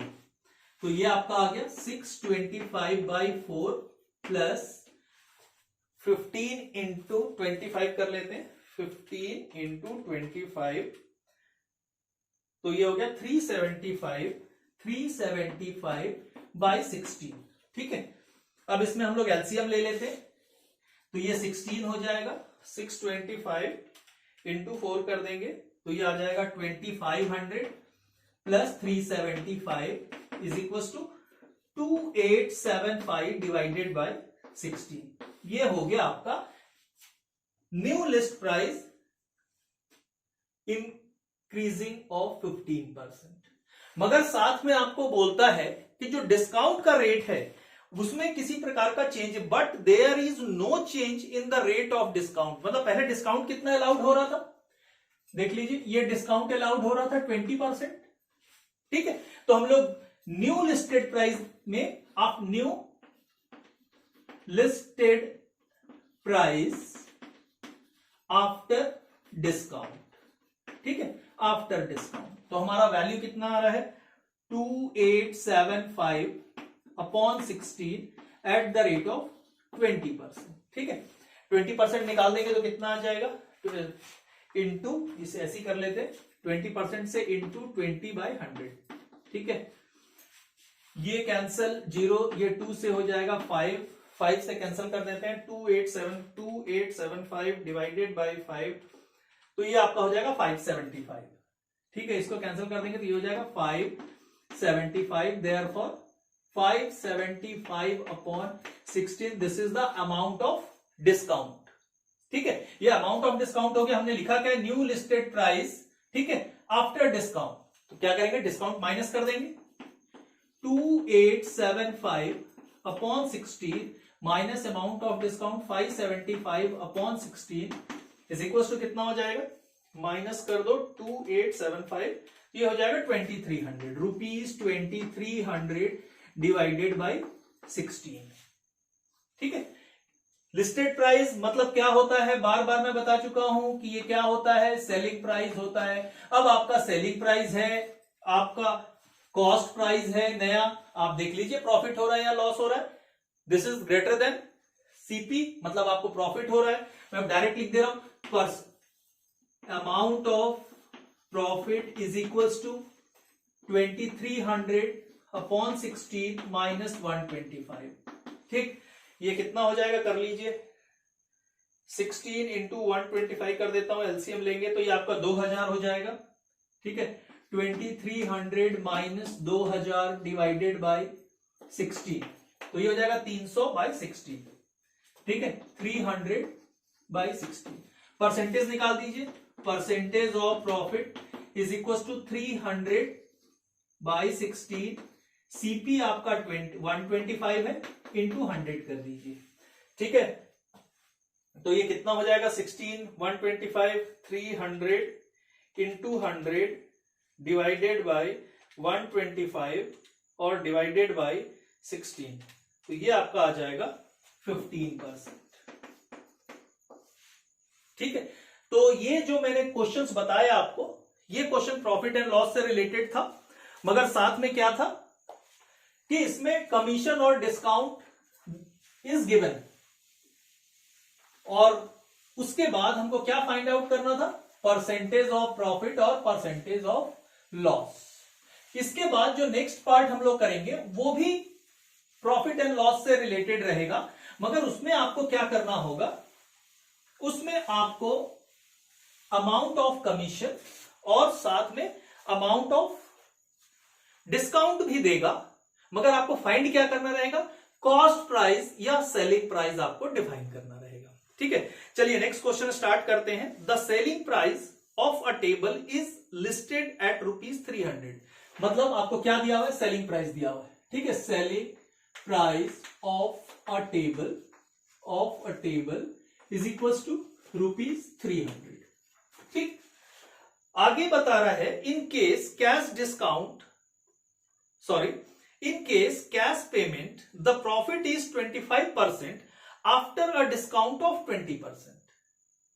तो ये आपका आ गया 625 बाई 4 प्लस 15 इंटू 25 कर लेते हैं, 15 इंटू 25, तो ये हो गया 375 बाई 16। ठीक है, अब इसमें हम लोग एलसीएम ले लेते हैं, तो ये 16 हो जाएगा, 625 इंटू 4 कर देंगे, तो ये आ जाएगा 2500 plus 375 is equal to 2875 divided by 16। ये हो गया आपका new list price increasing of 15%। मगर साथ में आपको बोलता है कि जो डिस्काउंट का रेट है उसमें किसी प्रकार का change, but there is no change in the rate of discount. मतलब पहले डिस्काउंट कितना अलाउड हो रहा था? देख लीजिए, ये डिस्काउंट अलाउड हो रहा था 20%। ठीक है, तो हम लोग न्यू लिस्टेड प्राइस में, आप new listed price after discount. ठीक है, आफ्टर डिस्काउंट, तो हमारा वैल्यू कितना आ रहा है? 2875 upon 16 eight the rate of 20%। ठीक है, 20% निकाल देंगे तो कितना आ जाएगा? इंटू, इसे ऐसी कर लेते, 20% से इंटू 20/100। ठीक है, ये कैंसल 0, ये 2 से हो जाएगा 5 से कैंसिल कर देते हैं, 2875 डिवाइडेड बाई 5, तो ये आपका हो जाएगा 575। ठीक है, इसको कैंसिल कर देंगे तो ये हो जाएगा 575, therefore 575 upon 16, this is the amount of discount. ठीक है, ये अमाउंट ऑफ डिस्काउंट हो गया। हमने लिखा क्या? New listed price. ठीक है, आफ्टर डिस्काउंट, तो क्या करेंगे? डिस्काउंट माइनस कर देंगे, 2875 upon 16 minus amount of discount 575 upon 16 is equal to कितना हो जाएगा? माइनस कर दो 2875, ये हो जाएगा 2300 रुपीज, 2300 डिवाइडेड बाई 16। ठीक है, लिस्टेड प्राइस मतलब क्या होता है? बार बार मैं बता चुका हूं कि ये क्या होता है? सेलिंग प्राइस होता है। अब आपका सेलिंग प्राइस है, आपका कॉस्ट प्राइस है नया, आप देख लीजिए प्रॉफिट हो रहा है या लॉस हो रहा है। This is greater than CP, मतलब आपको प्रॉफिट हो रहा है। मैं डायरेक्ट लिख दे रहा हूं, amount of profit is equals to 2300 upon 16 minus 125। ठीक, ये कितना हो जाएगा? कर लीजिए, 16 इंटू 125 कर देता हूं, एलसीएम लेंगे तो ये आपका 2000 हो जाएगा। ठीक है, 2300 माइनस 2000 डिवाइडेड बाय 16, तो ये हो जाएगा 300 बाय 16। ठीक है, 300 बाय 16। परसेंटेज निकाल दीजिए, percentage of profit is equal to 300 by 16। CP आपका 125 है, इंटू 100 कर दीजिए। ठीक है, तो ये कितना हो जाएगा, 16, 125, 300 इंटू 100 डिवाइडेड बाय 125 और डिवाइडेड बाय 16, तो ये आपका आ जाएगा 15%। ठीक है, तो ये जो मैंने क्वेश्चंस बताया आपको, ये क्वेश्चन प्रॉफिट एंड लॉस से रिलेटेड था, मगर साथ में क्या था कि इसमें कमीशन और डिस्काउंट इज गिवन, और उसके बाद हमको क्या फाइंड आउट करना था, परसेंटेज ऑफ प्रॉफिट और परसेंटेज ऑफ लॉस। इसके बाद जो नेक्स्ट पार्ट हम लोग करेंगे वो भी प्रॉफिट एंड लॉस से रिलेटेड रहेगा, मगर उसमें आपको क्या करना होगा, उसमें आपको अमाउंट ऑफ कमीशन और साथ में अमाउंट ऑफ डिस्काउंट भी देगा, मगर आपको फाइंड क्या करना रहेगा, कॉस्ट प्राइस या सेलिंग प्राइस आपको डिफाइन करना रहेगा। ठीक है, चलिए नेक्स्ट क्वेश्चन स्टार्ट करते हैं। The selling price of a table is listed at ₹300। मतलब आपको क्या दिया हुआ है, सेलिंग प्राइस दिया हुआ है। ठीक है, selling price of a table is equal to ₹300। ठीक, आगे बता रहा है in case cash payment the profit is 25% after a discount of 20%।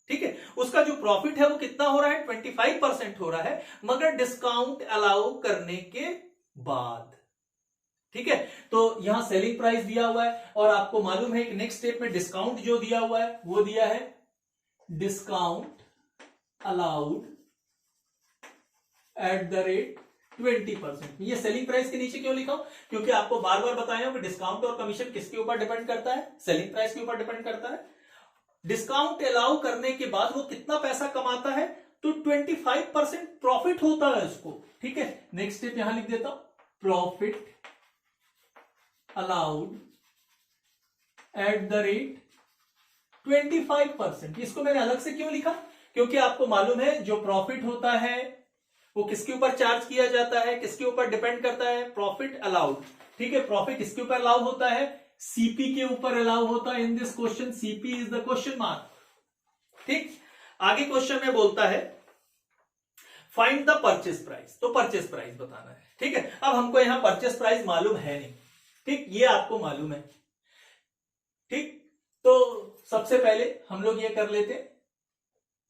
ठीक है, उसका जो प्रॉफिट है वो कितना हो रहा है, 25% हो रहा है, मगर डिस्काउंट अलाउ करने के बाद। ठीक है, तो यहां सेलिंग प्राइस दिया हुआ है, और आपको मालूम है कि नेक्स्ट स्टेप में डिस्काउंट जो दिया हुआ है वो दिया है discount allowed at the rate 20%। ये सेलिंग प्राइस के नीचे क्यों लिखा हूं, क्योंकि आपको बार बार बताया हूं कि डिस्काउंट और कमीशन किसके ऊपर डिपेंड करता है, सेलिंग प्राइस के ऊपर डिपेंड करता है। डिस्काउंट अलाउ करने के बाद वो कितना पैसा कमाता है, तो 25% प्रॉफिट होता है उसको। ठीक है, नेक्स्ट स्टेप यहां लिख देता हूं, profit allowed at the rate 25%। इसको मैंने अलग से क्यों लिखा, क्योंकि आपको मालूम है जो प्रॉफिट होता है वो किसके ऊपर चार्ज किया जाता है, किसके ऊपर डिपेंड करता है, प्रॉफिट अलाउड। ठीक है, प्रॉफिट किसके ऊपर अलाउ होता है, सीपी के ऊपर अलाउ होता है। इन this question CP is the question mark. ठीक, आगे क्वेश्चन में बोलता है फाइंड द परचेस प्राइस, तो परचेस प्राइस बताना है। ठीक है, अब हमको यहां परचेस प्राइस मालूम है नहीं। ठीक, ये आपको मालूम है। ठीक, तो सबसे पहले हम लोग ये कर लेते हैं,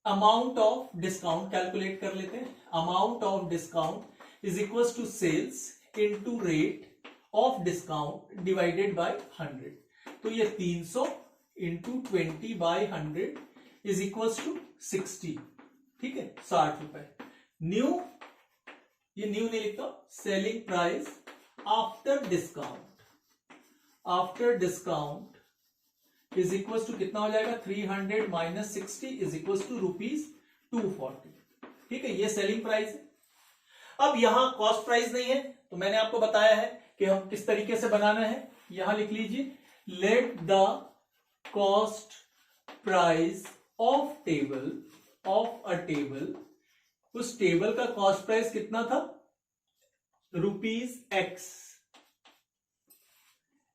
अमाउंट ऑफ डिस्काउंट कैलकुलेट कर लेते हैं। Amount of discount is equal to sales into rate of discount divided by 100। तो ये 300 into 20 by 100 is equal to 60। ठीक है, 60 रुपए। न्यू, ये न्यू नहीं लिखता, selling price after discount is equal to कितना हो जाएगा, 300 माइनस 60 इज इक्वल टू ₹240। ठीक है, ये सेलिंग प्राइस है। अब यहां कॉस्ट प्राइस नहीं है, तो मैंने आपको बताया है कि हम किस तरीके से बनाना है। यहां लिख लीजिए, late the cost price of a table, उस टेबल का कॉस्ट प्राइस कितना था,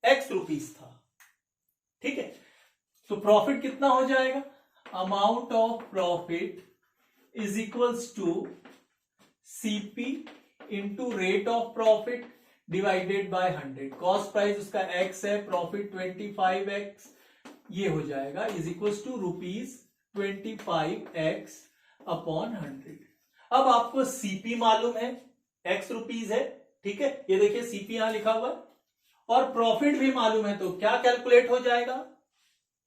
x रुपीस था। ठीक है, तो प्रॉफिट कितना हो जाएगा, amount of profit is equals to CP into rate of profit divided by 100। Cost price उसका x है, प्रॉफिट 25x, ये हो जाएगा is equals to ₹25x upon 100। अब आपको सीपी मालूम है, x रुपीस है। ठीक है, ये देखिए सीपी यहां लिखा हुआ है, और प्रॉफिट भी मालूम है, तो क्या कैलकुलेट हो जाएगा,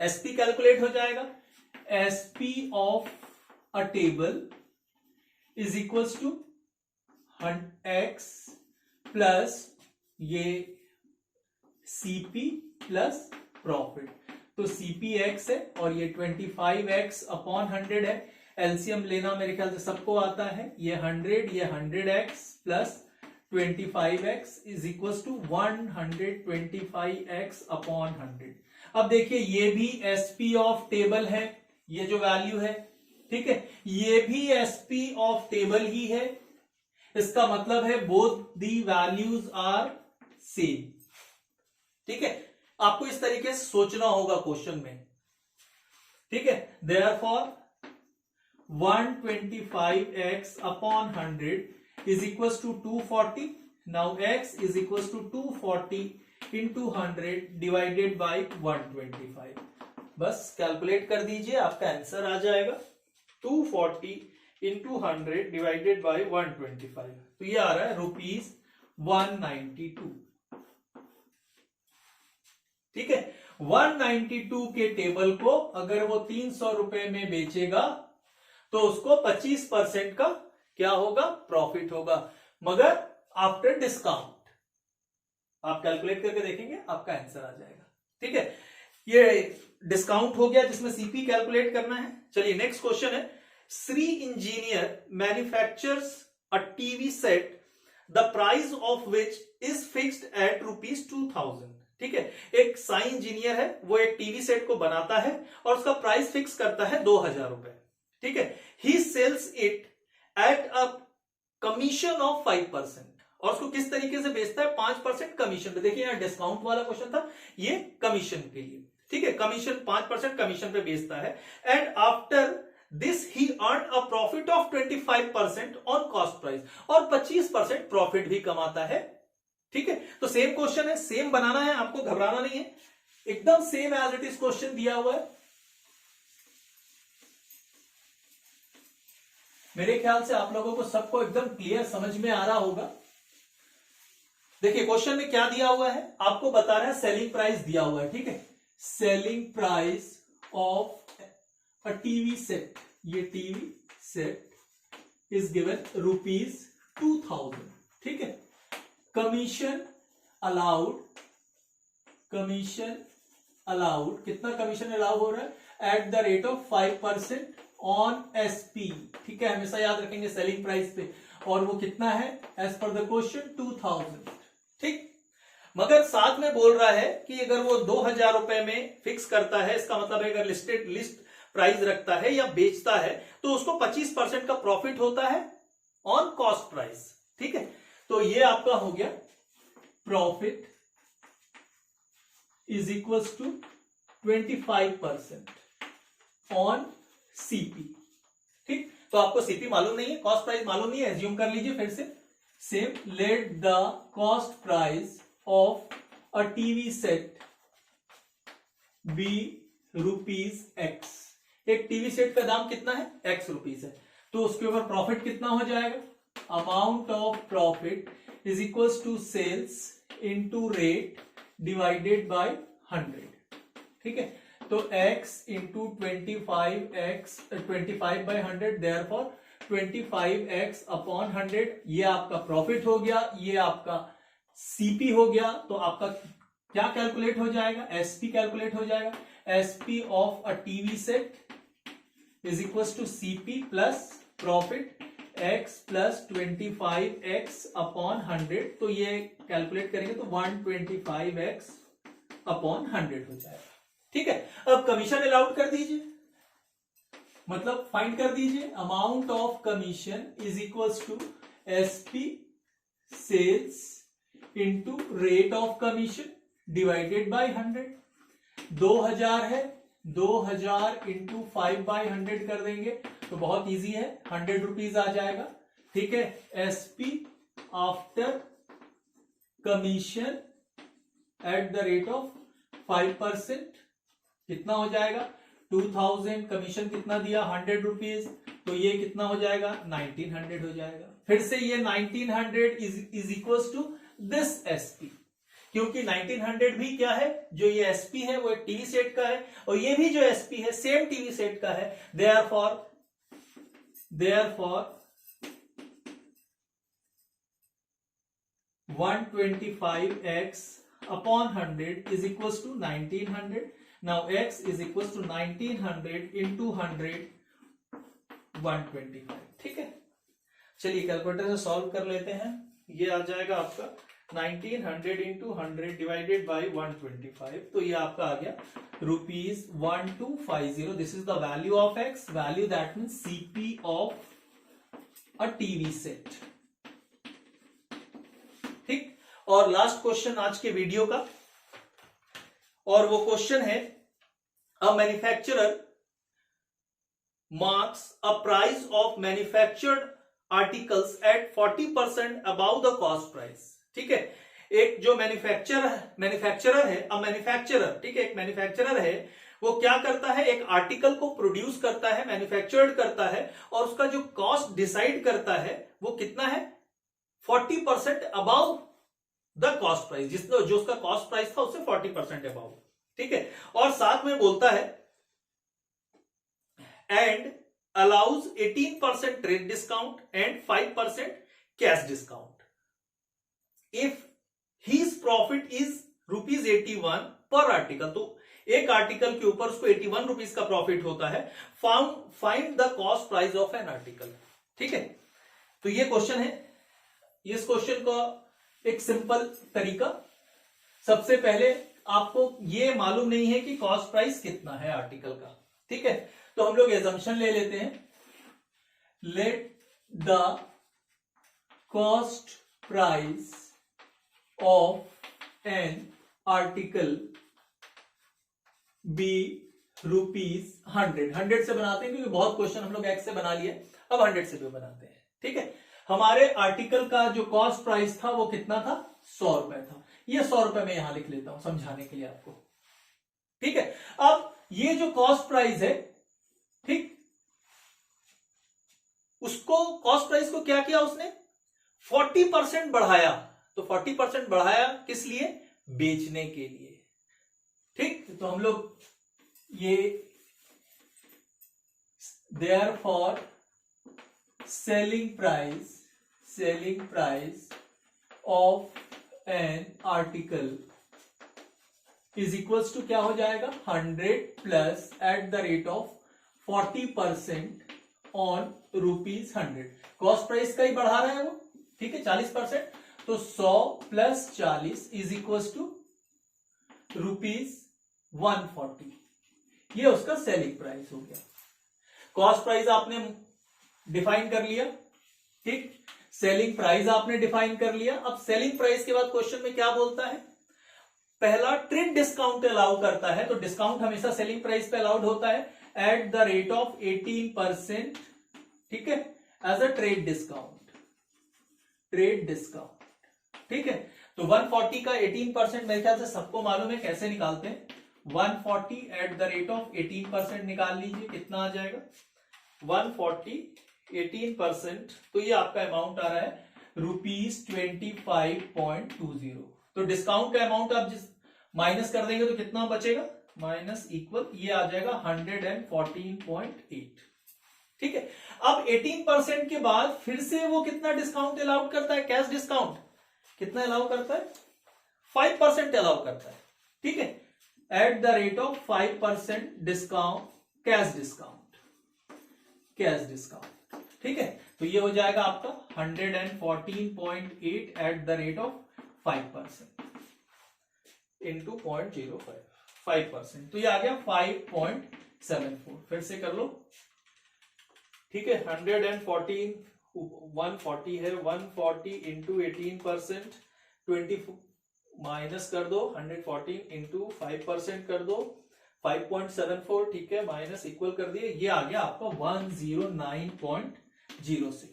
एसपी कैलकुलेट हो जाएगा। SP of a table is equals to x plus ये सीपी प्लस प्रॉफिट। तो सीपी एक्स है और ये 25x अपॉन 100 है। एलसीएम लेना मेरे ख्याल से सबको आता है। ये 100, ये 100x plus 25x is equal to 125x upon 100। अब देखिए ये भी एसपी ऑफ टेबल है, ये जो वैल्यू है, ठीक है, ये भी एसपी ऑफ टेबल ही है। इसका मतलब है both the values are same. ठीक है, आपको इस तरीके से सोचना होगा क्वेश्चन में। ठीक है, therefore 125x upon 100 is equal to 240। Now x is equal to 240 into 100 divided by 125। बस कैलकुलेट कर दीजिए, आपका आंसर आ जाएगा 240 इंटू 100 डिवाइडेड बाई 125। तो ये आ रहा है ₹192। ठीक है, 192 के टेबल को अगर वो 300 रुपए में बेचेगा तो उसको 25% का क्या होगा, प्रॉफिट होगा, मगर आफ्टर डिस्काउंट। आप कैलकुलेट करके देखेंगे, आपका आंसर आ जाएगा। ठीक है, ये डिस्काउंट हो गया जिसमें सीपी कैलकुलेट करना है। चलिए नेक्स्ट क्वेश्चन है, Shri engineer manufactures a TV set the price of which is fixed at ₹2000। ठीक है, एक साई इंजीनियर है, वो एक टीवी सेट को बनाता है और उसका प्राइस फिक्स करता है 2000 रुपए। ठीक है, he sells it at a commission of 5%। और उसको किस तरीके से बेचता है, 5% कमीशन पे। देखिए यहां डिस्काउंट वाला क्वेश्चन था, ये कमीशन के लिए। ठीक है, कमीशन 5% कमीशन पे बेचता है। And after this he earn a profit of 25% on cost price, और 25% प्रॉफिट भी कमाता है। ठीक है, तो सेम क्वेश्चन है, सेम बनाना है, आपको घबराना नहीं है, एकदम same as it is question दिया हुआ है। मेरे ख्याल से आप लोगों को सबको एकदम क्लियर समझ में आ रहा होगा। देखिए क्वेश्चन में क्या दिया हुआ है, आपको बता रहा है सेलिंग प्राइस दिया हुआ है। ठीक है, selling price of a TV set, ये टीवी सेट इज गिवन ₹2000। ठीक है, कमीशन अलाउड, कितना कमीशन अलाउ हो रहा है, eight the rate of 5% on SP. ठीक है, हमेशा याद रखेंगे सेलिंग प्राइस पे, और वो कितना है, एज पर द क्वेश्चन 2000। ठीक, मगर साथ में बोल रहा है कि अगर वो 2000 रुपए में फिक्स करता है, इसका मतलब है अगर लिस्ट प्राइस रखता है या बेचता है तो उसको 25% का प्रॉफिट होता है ऑन कॉस्ट प्राइस। ठीक है, तो ये आपका हो गया profit is equal to 25% on CP. ठीक, तो आपको सीपी मालूम नहीं है, कॉस्ट प्राइस मालूम नहीं है, एज्यूम कर लीजिए फिर से same. Let the cost price of a TV set be ₹X। एक टीवी सेट का दाम कितना है, X रुपीस है, तो उसके ऊपर प्रॉफिट कितना हो जाएगा, amount of profit is equal to sales into rate divided by 100। ठीक है, तो x into 25/100, therefore 25x upon 100, ये आपका प्रॉफिट हो गया, ये आपका सीपी हो गया। तो आपका क्या कैलकुलेट हो जाएगा, एसपी कैलकुलेट हो जाएगा। SP of a TV set is equal to CP plus profit x plus 25x upon 100। तो ये कैलकुलेट करेंगे तो 125x अपॉन 100 हो जाएगा। ठीक है, अब कमीशन अलाउड कर दीजिए, मतलब फाइंड कर दीजिए, amount of commission is equal to SP sales into rate of commission divided by 100। 2000 है, 2000 इंटू 5/100 कर देंगे तो बहुत इजी है, 100 रुपीज आ जाएगा। ठीक है, SP after commission at the rate of 5% कितना हो जाएगा, 2000, कमीशन कितना दिया, 100 रुपीज, तो ये कितना हो जाएगा, 1900 हो जाएगा। फिर से ये 1900 is equal to this SP, क्योंकि 1900 भी क्या है, जो ये एसपी है वो एक टीवी सेट का है, और ये भी जो एसपी है सेम टीवी सेट का है। Therefore 125x upon 100 is equal to 1900। Now x is equal to 1900 into 100 125। ठीक है, चलिए कैलकुलेटर से सॉल्व कर लेते हैं। ये आ जाएगा आपका 1900 इंटू 100 डिवाइडेड बाई 125, तो ये आपका आ गया ₹1250। This is the value of x, value that means CP of a TV set. ठीक, और लास्ट क्वेश्चन आज के वीडियो का, और वो क्वेश्चन है a manufacturer marks a price of manufactured articles at 40% above the cost price. ठीक है, एक जो मैन्युफैक्चरर है, अ मैन्युफैक्चरर, ठीक है, एक मैन्युफैक्चरर है, वो क्या करता है, एक आर्टिकल को प्रोड्यूस करता है, मैन्युफैक्चर्ड करता है, और उसका जो कॉस्ट डिसाइड करता है वो कितना है, 40% अबाउ द कॉस्ट प्राइस, जो उसका कॉस्ट प्राइस था उससे 40% अबाउ। ठीक है, और साथ में बोलता है and allows 18% trade discount and 5% cash discount if his profit is ₹81 per article. तो एक आर्टिकल के ऊपर उसको 81 रुपीज का प्रॉफिट होता है। Find the cost price of an article. ठीक है, तो ये क्वेश्चन है। इस क्वेश्चन का एक सिंपल तरीका, सबसे पहले आपको ये मालूम नहीं है कि कॉस्ट प्राइस कितना है आर्टिकल का। ठीक है, तो हम लोग एजम्पशन ले लेते हैं, let the cost price of an article be ₹100। 100 से बनाते हैं क्योंकि बहुत क्वेश्चन हम लोग x से बना लिए, अब 100 से भी बनाते हैं। ठीक है, हमारे आर्टिकल का जो कॉस्ट प्राइस था वो कितना था, 100 रुपए था। ये 100 रुपए मैं यहां लिख लेता हूं समझाने के लिए आपको। ठीक है, अब ये जो कॉस्ट प्राइस है, ठीक, उसको कॉस्ट प्राइस को क्या किया उसने, 40% बढ़ाया। तो 40% बढ़ाया किस लिए, बेचने के लिए। ठीक, तो हम लोग ये therefore selling price of an article is equals to क्या हो जाएगा, 100 plus at the rate of 40% on ₹100। Cost price का ही बढ़ा रहा है वो, ठीक है, 40%, तो 100 प्लस 40 इज इक्वल्स टू ₹140। ये उसका सेलिंग प्राइस हो गया। कॉस्ट प्राइस आपने डिफाइन कर लिया, ठीक, सेलिंग प्राइस आपने डिफाइन कर लिया। अब सेलिंग प्राइस के बाद क्वेश्चन में क्या बोलता है, पहला ट्रेड डिस्काउंट अलाउ करता है, तो डिस्काउंट हमेशा सेलिंग प्राइस पे अलाउड होता है एट द रेट ऑफ 18%, ठीक है, एज अ ट्रेड डिस्काउंट। ठीक है, तो 140 का 18% मेरे ख्याल से सबको मालूम है कैसे निकालते हैं। 140 एट द रेट ऑफ 18% निकाल लीजिए, कितना आ जाएगा, 140 18%, तो ये आपका अमाउंट आ रहा है ₹25.20। तो डिस्काउंट का अमाउंट आप जिस माइनस कर देंगे तो कितना बचेगा, माइनस इक्वल, ये आ जाएगा 114.8। ठीक है, अब 18% के बाद फिर से वो कितना डिस्काउंट अलाउड करता है, कैश डिस्काउंट कितना अलाउ करता है, 5% अलाउ करता है। ठीक है, eight the rate of 5% discount, cash discount. ठीक है, तो ये हो जाएगा आपका 114.8 eight the rate of 5% into 0.05, 5%, तो ये आ गया 5.74। फिर से कर लो, ठीक है, 114 140 है, 140 इंटू 18%, 20 माइनस कर दो, 114 इंटू 5% कर दो, 5.74, ठीक है, माइनस इक्वल कर दिए, ये आ गया आपका 109.06।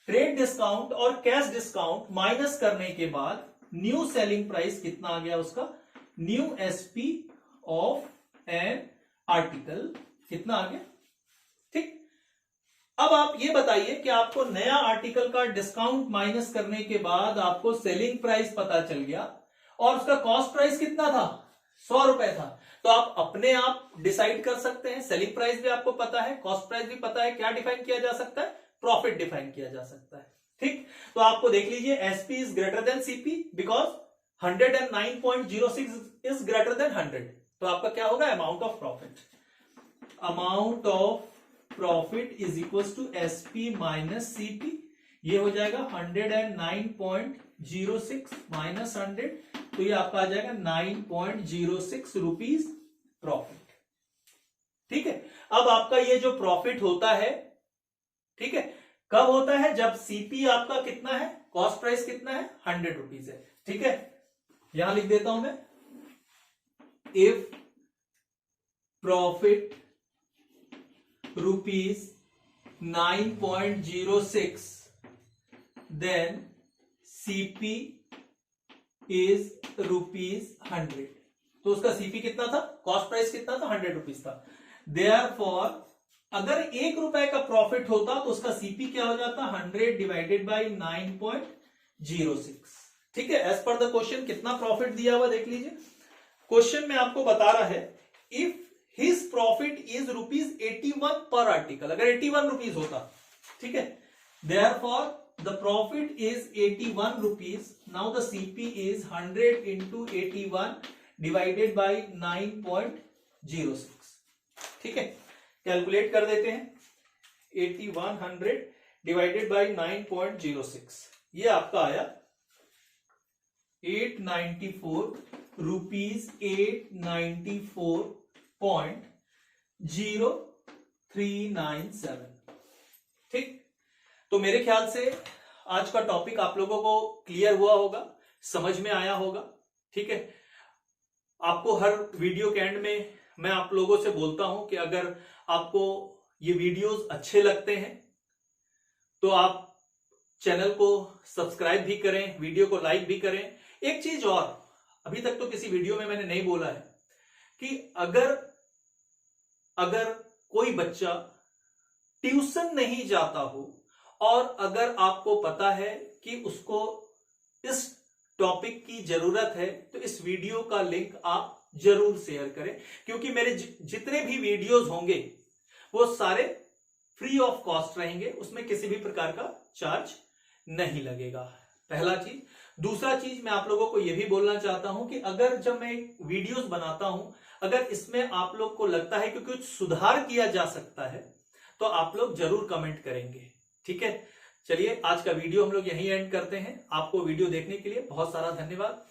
ट्रेड डिस्काउंट और कैश डिस्काउंट माइनस करने के बाद न्यू सेलिंग प्राइस कितना आ गया उसका, new SP of an article कितना आ गया। ठीक, अब आप ये बताइए कि आपको नया आर्टिकल का डिस्काउंट माइनस करने के बाद आपको सेलिंग प्राइस पता चल गया और उसका कॉस्ट प्राइस कितना था, 100 रुपए था, तो आप अपने आप डिसाइड कर सकते हैं। सेलिंग प्राइस भी आपको पता है, कॉस्ट प्राइस भी पता है, क्या डिफाइन किया जा सकता है, प्रॉफिट डिफाइन किया जा सकता है। ठीक, तो आपको देख लीजिए, SP is greater than CP because 109.06 is greater than 100। तो आपका क्या होगा, amount of profit. Amount of profit is equal to SP minus CP. ये हो जाएगा 109.06 माइनस 100, तो ये आपका आ जाएगा 9.06 रुपीज प्रॉफिट। ठीक है, अब आपका ये जो प्रॉफिट होता है, ठीक है, कब होता है, जब सीपी आपका कितना है, कॉस्ट प्राइस कितना है, 100 रुपीज है। ठीक है, यहां लिख देता हूं मैं, if profit rupees 9.06 then CP is rupees 100। तो उसका सीपी कितना था, कॉस्ट प्राइस कितना था, 100 रुपीज था। देयरफॉर अगर 1 रुपए का प्रॉफिट होता तो उसका सीपी क्या हो जाता, 100 डिवाइडेड बाई 9.06। ठीक है, एज पर द क्वेश्चन कितना प्रॉफिट दिया हुआ देख लीजिए। क्वेश्चन में आपको बता रहा है if his profit is rupees 81 per article, अगर 81 रुपीज होता, ठीक है, therefore the profit is 81 rupees. Now the CP is 100 into 81 divided by 9.06। ठीक है, कैलकुलेट कर देते हैं, 8100 डिवाइडेड बाई 9.06, ये आपका आया 894 रुपीज 894.0397। ठीक, तो मेरे ख्याल से आज का टॉपिक आप लोगों को क्लियर हुआ होगा, समझ में आया होगा। ठीक है, आपको हर वीडियो के एंड में मैं आप लोगों से बोलता हूं कि अगर आपको ये वीडियोस अच्छे लगते हैं तो आप चैनल को सब्सक्राइब भी करें, वीडियो को लाइक भी करें। एक चीज और, अभी तक तो किसी वीडियो में मैंने नहीं बोला है कि अगर कोई बच्चा ट्यूशन नहीं जाता हो और अगर आपको पता है कि उसको इस टॉपिक की जरूरत है तो इस वीडियो का लिंक आप जरूर शेयर करें, क्योंकि मेरे जितने भी वीडियोस होंगे वो सारे फ्री ऑफ कॉस्ट रहेंगे, उसमें किसी भी प्रकार का चार्ज नहीं लगेगा। पहला चीज। दूसरा चीज मैं आप लोगों को यह भी बोलना चाहता हूं कि अगर जब मैं वीडियोस बनाता हूं, अगर इसमें आप लोग को लगता है कि कुछ सुधार किया जा सकता है तो आप लोग जरूर कमेंट करेंगे। ठीक है, चलिए आज का वीडियो हम लोग यहीं एंड करते हैं। आपको वीडियो देखने के लिए बहुत सारा धन्यवाद।